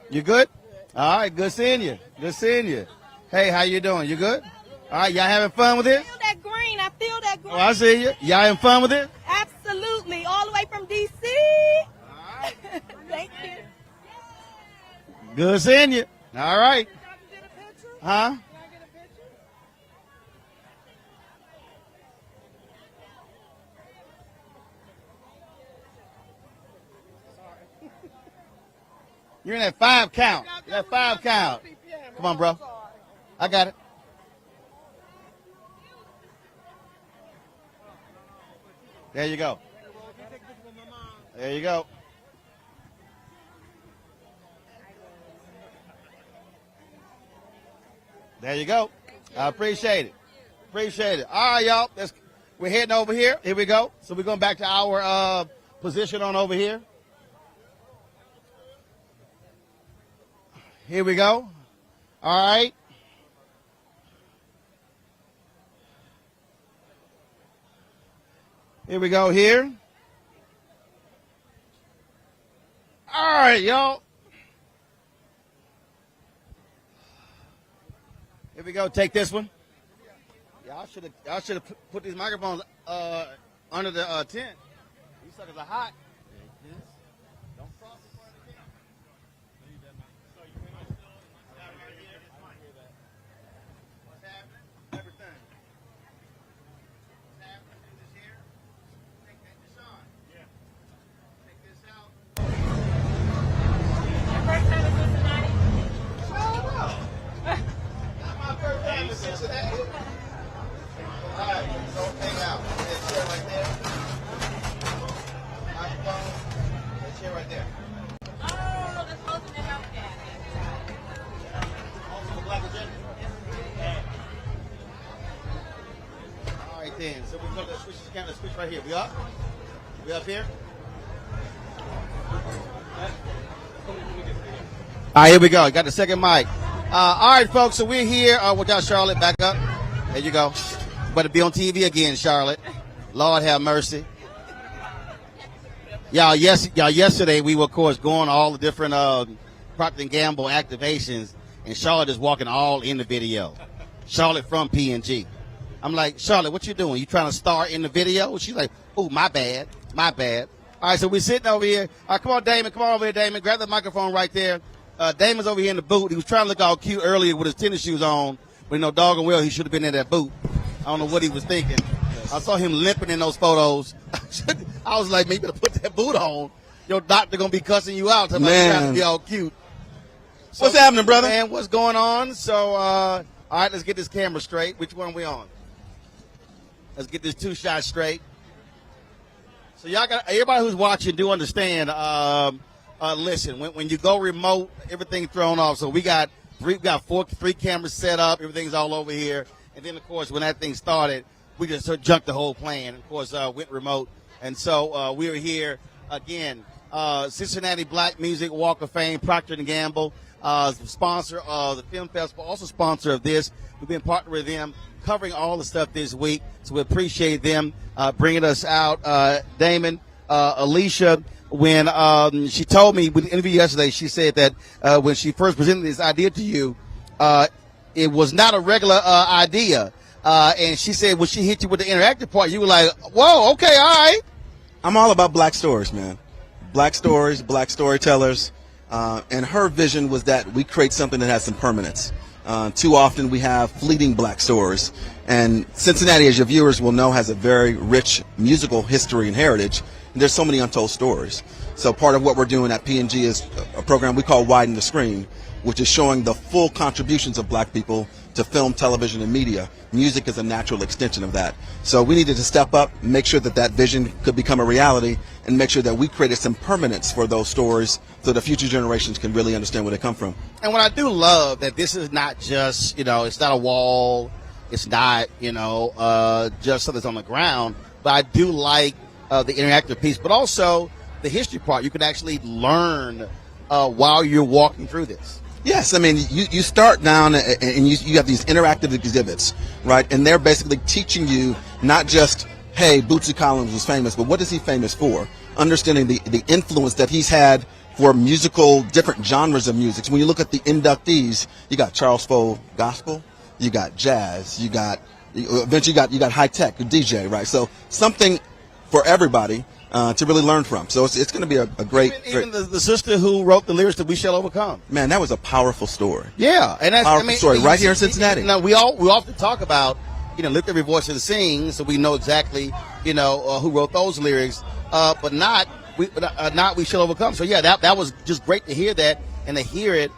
You good? All right, good seeing you. Good seeing you. Hey, how you doing? You good? All right, y'all having fun with it? I feel that green. I feel that green. Oh, I see you. Y'all having fun with it? Absolutely. All the way from D.C. All right. Thank you. Good seeing you. All right. Huh? You're in that 5 count. That 5 count. Come on, bro. I got it. There you go. There you go. There you go. I appreciate it. Appreciate it. All right, y'all. We're heading over here. Here we go. So we're going back to our position on over here. Here we go. All right. Here we go here. All right, y'all. Here we go. Take this one. Y'all should have put these microphones under the tent. These suckers are hot. Don't cross in front of the tent. What's happening? Everything. What's happening? Do this here. Take that, Deshaun. Yeah. Take this out. Your first time in Cincinnati? My first time in Cincinnati. All right, so hang out. That chair right there. Microphone. That chair right there. Oh, that's supposed to be healthcare. Also the black agenda. All right then. So we're gonna switch the camera. Switch right here. We up? We up here? All right, here we go. Got the second mic. All right, folks. So we're here with y'all, Charlotte. Back up. There you go. Better be on TV again, Charlotte. Lord have mercy. Y'all, yesterday we were, of course, going to all the different Procter & Gamble activations, and Charlotte is walking all in the video. Charlotte from P&G. I'm like, Charlotte, what you doing? You trying to star in the video? She's like, oh, my bad. My bad. All right, so we're sitting over here. All right, come on, Damon. Come on over here, Damon. Grab the microphone right there. Damon's over here in the booth. He was trying to look all cute earlier with his tennis shoes on, but you know, doggone well, he should have been in that booth. I don't know what he was thinking. I saw him limping in those photos. I was like, man, you better put that boot on. Your doctor going to be cussing you out. Trying to be all cute. So, what's happening, brother? Man, what's going on? So, all right, let's get this camera straight. Which one are we on? Let's get this 2 shot straight. So y'all got, everybody who's watching do understand, listen, when you go remote, everything thrown off. So we got 3 cameras set up. Everything's all over here. And then, of course, when that thing started, we just junked the whole plan. Of course, went remote. And so we are here again. Cincinnati Black Music Walk of Fame, Procter & Gamble, sponsor of the film festival, also sponsor of this. We've been partnering with them, covering all the stuff this week. So we appreciate them bringing us out. Damon, Alicia, when she told me with the interview yesterday, she said that when she first presented this idea to you, it was not a regular idea. And she said when she hit you with the interactive part, you were like, whoa, okay, all right. I'm all about black stories, man. Black stories, black storytellers. And her vision was that we create something that has some permanence. Too often we have fleeting black stories. And Cincinnati, as your viewers will know, has a very rich musical history and heritage. And there's so many untold stories. So part of what we're doing at P&G is a program we call Widen the Screen, which is showing the full contributions of black people to film, television, and media. Music is a natural extension of that. So we needed to step up, make sure that that vision could become a reality, and make sure that we created some permanence for those stories so the future generations can really understand where they come from. And what I do love that this is not just, it's not a wall, it's not, just something that's on the ground, but I do like the interactive piece, but also the history part. You can actually learn while you're walking through this. Yes, I mean, you start down and you have these interactive exhibits, right? And they're basically teaching you not just, hey, Bootsy Collins was famous, but what is he famous for? Understanding the influence that he's had for musical, different genres of music. So when you look at the inductees, you got Charles Fole gospel, you got jazz, eventually you got high tech, DJ, right? So something for everybody to really learn from. So it's going to be a great... Even the sister who wrote the lyrics that We Shall Overcome. Man, that was a powerful story. Yeah. And that's powerful story right here in Cincinnati. We often talk about, lift every voice and sing, so we know exactly, who wrote those lyrics, but not We Shall Overcome. So yeah, that was just great to hear that and to hear it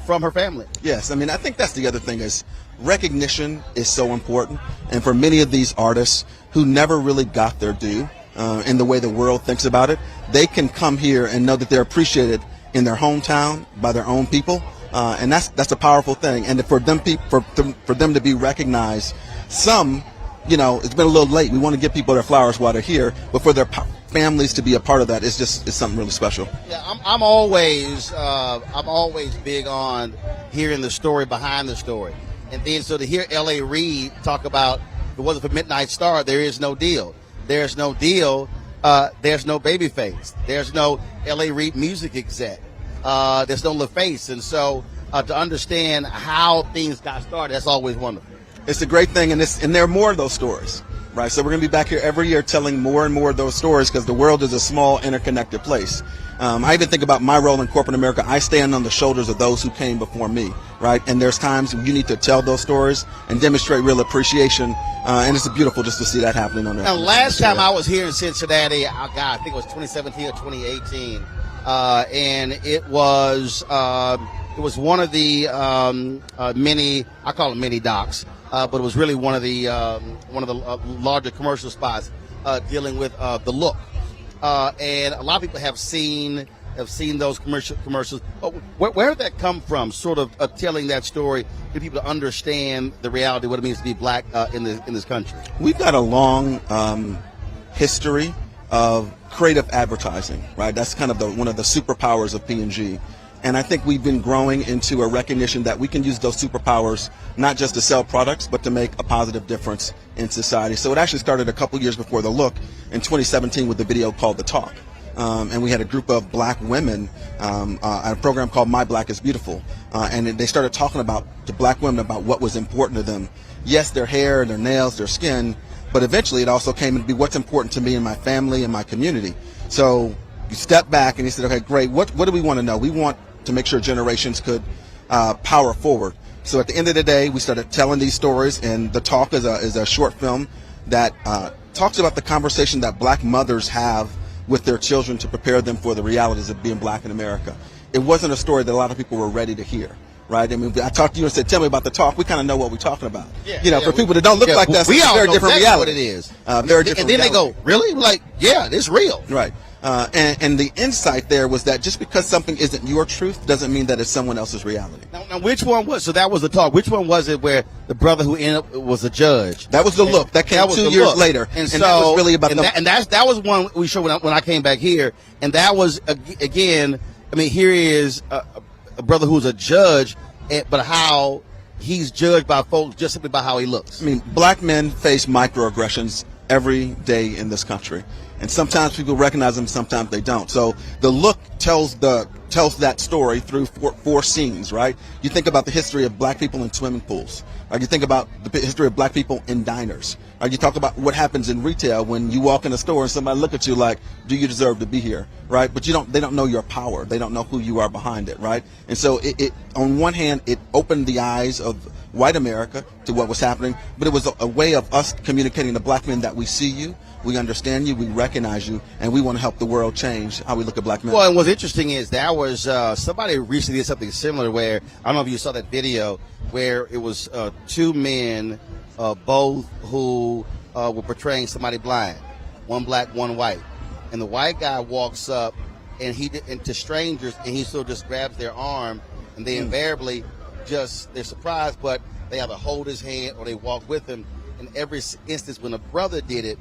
from her family. Yes, I mean, I think that's the other thing is recognition is so important. And for many of these artists who never really got their due, in the way the world thinks about it, they can come here and know that they're appreciated in their hometown by their own people, and that's a powerful thing. And for them to be recognized, some, it's been a little late. We want to give people their flowers while they're here, but for their families to be a part of that is something really special. Yeah, I'm always big on hearing the story behind the story, and then so to hear L.A. Reid talk about if it wasn't for Midnight Star, there is no deal. There's no deal. There's no Babyface. There's no L.A. Reid music exec. There's no LaFace. And so to understand how things got started, that's always wonderful. It's a great thing, and there are more of those stories, right? So we're going to be back here every year telling more and more of those stories because the world is a small, interconnected place. I even think about my role in corporate America. I stand on the shoulders of those who came before me, right? And there's times when you need to tell those stories and demonstrate real appreciation, and it's beautiful just to see that happening on there. Now, last time I was here in Cincinnati, I think it was 2017 or 2018, and it was one of the mini, I call them mini docs, but it was really one of the larger commercial spots dealing with the look. And a lot of people have seen those commercials. But where did that come from? Sort of telling that story for people to understand the reality, what it means to be black in this country. We've got a long history of creative advertising, right? That's kind of one of the superpowers of P&G. And I think we've been growing into a recognition that we can use those superpowers not just to sell products, but to make a positive difference in society. So it actually started a couple years before the look in 2017 with a video called The Talk. And we had a group of black women at a program called My Black is Beautiful. And they started talking to black women about what was important to them. Yes, their hair, their nails, their skin, but eventually it also came to be what's important to me and my family and my community. So you step back and you said, okay, great, what do we want to know? We want to make sure generations could power forward. So at the end of the day, we started telling these stories, and The Talk is a short film that talks about the conversation that black mothers have with their children to prepare them for the realities of being black in America. It wasn't a story that a lot of people were ready to hear, right? I mean, I talked to you and said, tell me about The Talk. We kind of know what we're talking about. For people that don't look like that, it's a very different reality. What it is. Very different and then reality. They go, really? Like, yeah, it's real. Right. And the insight there was that just because something isn't your truth doesn't mean that it's someone else's reality. Now which one was, so that was The Talk. Which one was it where the brother who ended up was a judge? That was The Look. That came 2 years later. And that was really about that was one we showed when I came back here. And that was, again, I mean, here is a brother who's a judge, but how he's judged by folks just simply by how he looks. I mean, black men face microaggressions every day in this country. And sometimes people recognize them, sometimes they don't. So The Look tells that story through four scenes, right? You think about the history of black people in swimming pools. Right? You think about the history of black people in diners. Right? You talk about what happens in retail when you walk in a store and somebody look at you like, do you deserve to be here? Right? But they don't know your power. They don't know who you are behind it, right? And so it on one hand, it opened the eyes of white America to what was happening, but it was a way of us communicating to black men that we see you, we understand you, we recognize you, and we want to help the world change how we look at black men. Well, and what's interesting is there was somebody recently did something similar where, I don't know if you saw that video, where it was two men, both who were portraying somebody blind, one black, one white. And the white guy walks up and to strangers, and he sort of just grabs their arm, and they invariably they're surprised, but they either hold his hand or they walk with him. In every instance, when a brother did it,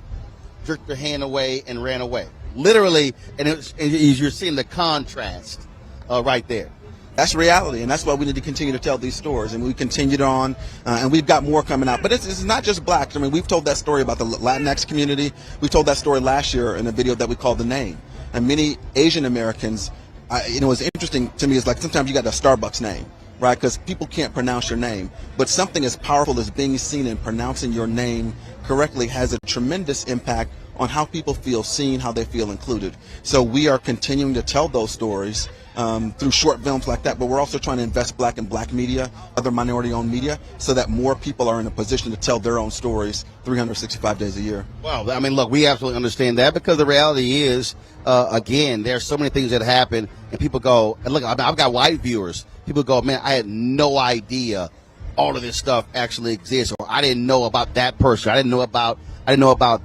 jerked their hand away and ran away. Literally, and you're seeing the contrast right there. That's reality, and that's why we need to continue to tell these stories. And we continued on, and we've got more coming out. But it's not just blacks. I mean, we've told that story about the Latinx community. We told that story last year in a video that we called The Name. And many Asian Americans, what's interesting to me is like sometimes you got a Starbucks name, right? Because people can't pronounce your name. But something as powerful as being seen and pronouncing your name correctly has a tremendous impact on how people feel seen, how they feel included. So we are continuing to tell those stories through short films like that, but we're also trying to invest in black media, other minority-owned media, so that more people are in a position to tell their own stories 365 days a year. Well, I mean, look, we absolutely understand that, because the reality is, again, there's so many things that happen, and people go, and look, I've got white viewers. People go, man, I had no idea all of this stuff actually exists, or I didn't know about that person. I didn't know about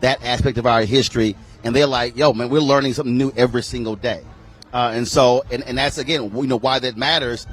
that aspect of our history. And they're like, yo, man, we're learning something new every single day. And that's, again, why that matters.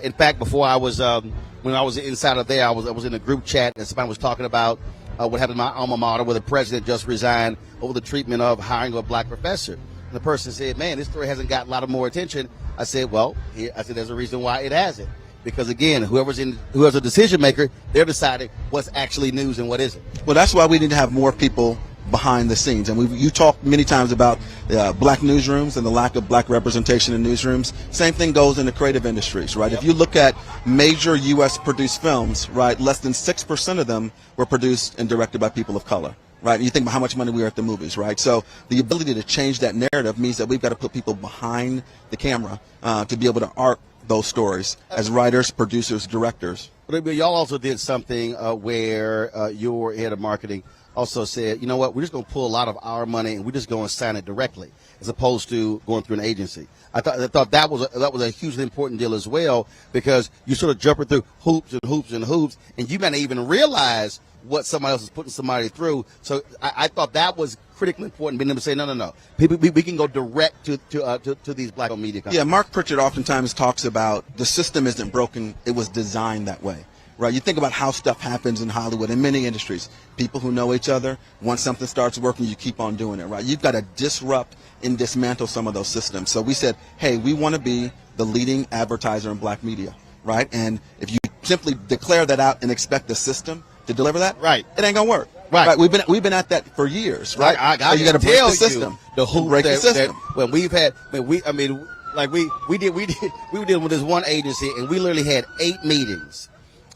In fact, before I was, when I was inside of there, I was in a group chat, and somebody was talking about what happened in my alma mater, where the president just resigned over the treatment of hiring a black professor. And the person said, man, this story hasn't got a lot of more attention. I said, well, there's a reason why it hasn't. Because, again, whoever's a decision maker, they're deciding what's actually news and what isn't. Well, that's why we need to have more people behind the scenes. And you talked many times about black newsrooms and the lack of black representation in newsrooms. Same thing goes in the creative industries, right? Yep. If you look at major U.S. produced films, right, less than 6% of them were produced and directed by people of color. Right, and you think about how much money we are at the movies, right? So the ability to change that narrative means that we've got to put people behind the camera to be able to art those stories as writers, producers, directors. But y'all also did something where your head of marketing also said, you know what, we're just going to pull a lot of our money and we're just going to sign it directly, as opposed to going through an agency. I thought that was a hugely important deal as well, because you're sort of jumping through hoops and hoops and hoops, and you may not even realize what somebody else is putting somebody through. So I thought that was critically important, being able to say, no. We can go direct to these black media companies. Yeah, Mark Pritchard oftentimes talks about the system isn't broken, it was designed that way. Right, you think about how stuff happens in Hollywood, in many industries. People who know each other, once something starts working, you keep on doing it, right? You've got to disrupt and dismantle some of those systems. So we said, hey, we want to be the leading advertiser in black media, right? And if you simply declare that out and expect the system to deliver that, right, it ain't gonna work. Right. We've been at that for years, right? I so you got to break the system. The hoop break the system. When we've had, we did with this one agency, and we literally had 8 meetings.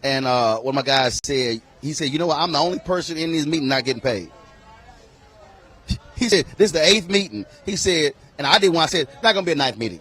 And one of my guys said, he said, you know what, I'm the only person in this meeting not getting paid. He said, this is the 8th meeting. He said, and I did one, I said, it's not going to be a 9th meeting.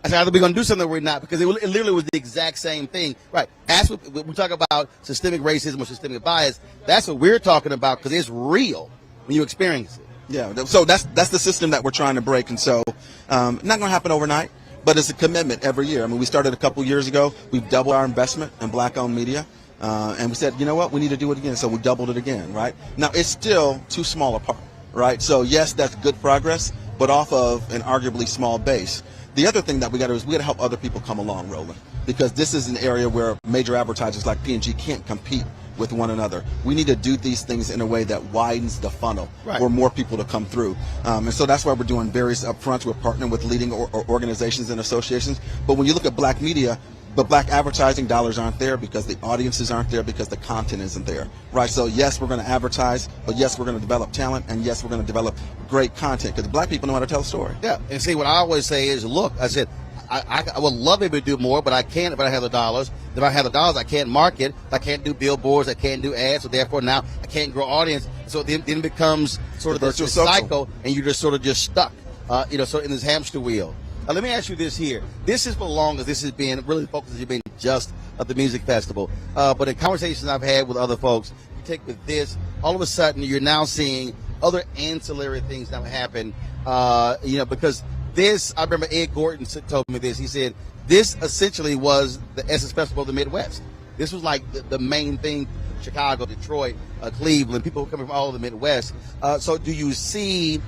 I said, either we're going to do something or we're not, because it literally was the exact same thing. Right. That's what we talk about, systemic racism or systemic bias. That's what we're talking about, because it's real when you experience it. Yeah. So that's the system that we're trying to break. And so not going to happen overnight. But it's a commitment every year. I mean, we started a couple years ago. We've doubled our investment in black-owned media. And we said, you know what, we need to do it again. So we doubled it again, right? Now, it's still too small a part, right? So, yes, that's good progress, but off of an arguably small base. The other thing that we got to do is we got to help other people come along, Roland, because this is an area where major advertisers like P&G can't compete with one another. We need to do these things in a way that widens the funnel for more people to come through. And so that's why we're doing various upfronts. We're partnering with leading organizations and associations. But when you look at black media, the black advertising dollars aren't there because the audiences aren't there, because the content isn't there, right? So yes, we're going to advertise, but yes, we're going to develop talent, and yes, we're going to develop great content, because black people know how to tell a story. Yeah, and see, what I always say is, look, I said, I would love to be able to do more, but I can't if I have the dollars. If I have the dollars, I can't market. I can't do billboards. I can't do ads. So therefore, now I can't grow audience. So then it becomes sort of this cycle, and you're just sort of stuck, so in this hamster wheel. Let me ask you this here. This is for long as this has been really focused has been just of the music festival. But in conversations I've had with other folks, you take with this, all of a sudden you're now seeing other ancillary things that would happen, because this, I remember Ed Gordon told me this. He said, this essentially was the Essence Festival of the Midwest. This was like the main thing, Chicago, Detroit, Cleveland, people coming from all over the Midwest. So do you see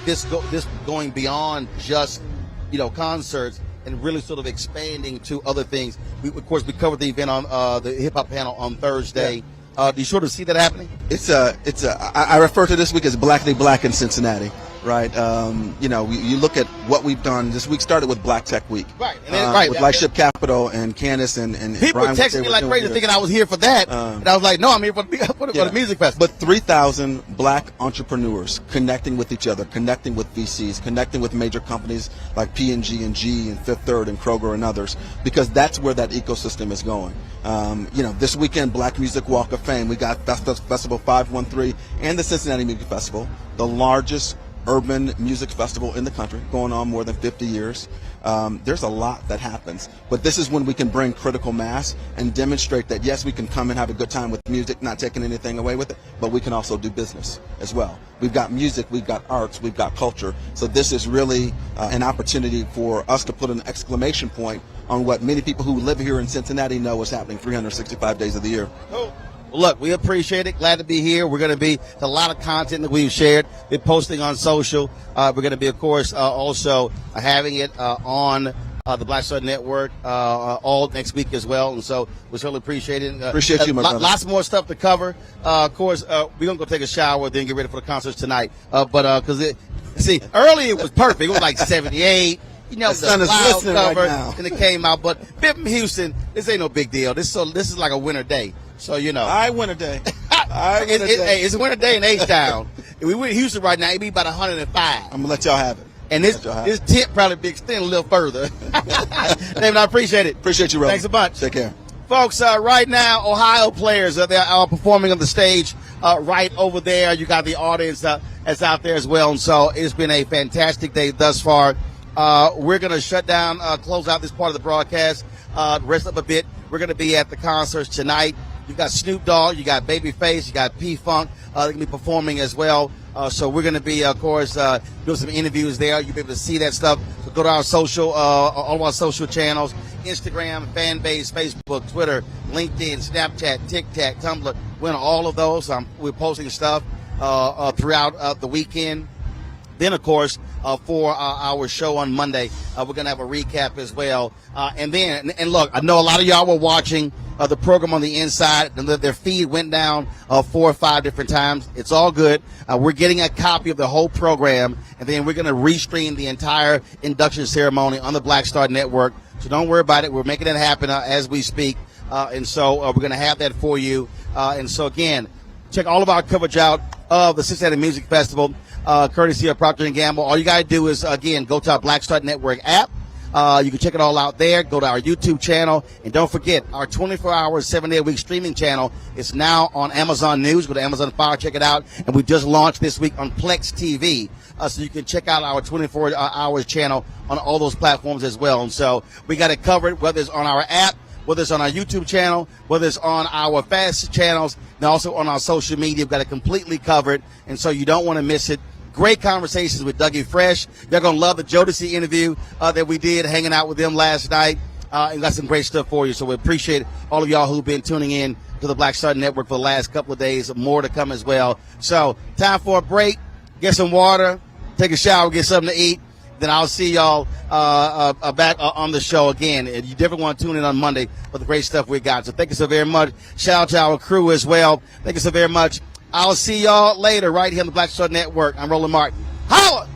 this going beyond just, concerts and really sort of expanding to other things? Of course, we covered the event on the hip-hop panel on Thursday. Do you sort of see that happening? I refer to this week as Blackly Black in Cincinnati, right? You look at what we've done. This week started with Black Tech Week, right? And then, with Lightship Capital and Candace and people Brian, texting me like crazy, thinking I was here for that, and I was like, no, I'm here for the music festival. But 3,000 Black entrepreneurs connecting with each other, connecting with VCs, connecting with major companies like P&G and G and Fifth Third and Kroger and others, because that's where that ecosystem is going. This weekend, Black Music Walk of Fame, we got Festival 513 and the Cincinnati Music Festival, the largest urban music festival in the country, going on more than 50 years. There's a lot that happens, but this is when we can bring critical mass and demonstrate that, yes, we can come and have a good time with music, not taking anything away with it, but we can also do business as well. We've got music, we've got arts, we've got culture. So this is really an opportunity for us to put an exclamation point on what many people who live here in Cincinnati know is happening 365 days of the year. Cool. Well, look, we appreciate it. Glad to be here. We're going to be a lot of content that we've shared. We're posting on social. We're going to be, of course, also having it on the Black Star Network all next week as well. And so we certainly appreciate it. Appreciate you, my brother. Lots more stuff to cover. Of course, we're going to go take a shower, then get ready for the concerts tonight. Because earlier it was perfect. It was like 78. The sun is cloud glistening cover, right now. and it came out. But being from Houston, this ain't no big deal. This is like a winter day. So, winter day. It's a winter day in H-Town. If we were in Houston right now, it'd be about 105. I'm going to let y'all have it. And this tent probably be extended a little further. David, I appreciate it. Appreciate you, brother. Thanks a bunch. Take care. Folks, right now, Ohio players, they are performing on the stage right over there. You got the audience that's out there as well. And so it's been a fantastic day thus far. We're going to shut down, close out this part of the broadcast, rest up a bit. We're going to be at the concerts tonight. You got Snoop Dogg, you got Babyface, you got P-Funk. They're going to be performing as well. So we're going to be, of course, doing some interviews there. You'll be able to see that stuff. So go to our social, all of our social channels, Instagram, Fanbase, Facebook, Twitter, LinkedIn, Snapchat, TikTok, Tumblr. We're on all of those. We're posting stuff throughout the weekend. Then, of course, for our show on Monday, we're going to have a recap as well. And look, I know a lot of y'all were watching the program on the inside, and their feed went down 4 or 5 different times. It's all good. We're getting a copy of the whole program, and then we're going to restream the entire induction ceremony on the Black Star Network. So don't worry about it. We're making it happen as we speak. And so we're going to have that for you. And so, again, check all of our coverage out of the Cincinnati Music Festival, courtesy of Procter & Gamble. All you got to do is, again, go to our Black Star Network app. You can check it all out there. Go to our YouTube channel. And don't forget, our 24-hour, 7-day-a-week streaming channel is now on Amazon News. Go to Amazon Fire, check it out. And we just launched this week on Plex TV. So you can check out our 24-hour channel on all those platforms as well. And so we got it covered, whether it's on our app, whether it's on our YouTube channel, whether it's on our fast channels, and also on our social media. We've got it completely covered. And so you don't want to miss it. Great conversations with Dougie Fresh. You're going to love the Jodeci interview that we did, hanging out with them last night. And got some great stuff for you. So we appreciate all of y'all who've been tuning in to the Black Star Network for the last couple of days. More to come as well. So time for a break. Get some water. Take a shower. Get something to eat. Then I'll see y'all back on the show again. And you definitely want to tune in on Monday for the great stuff we got. So thank you so very much. Shout out to our crew as well. Thank you so very much. I'll see y'all later right here on the Black Star Network. I'm Roland Martin. Holla!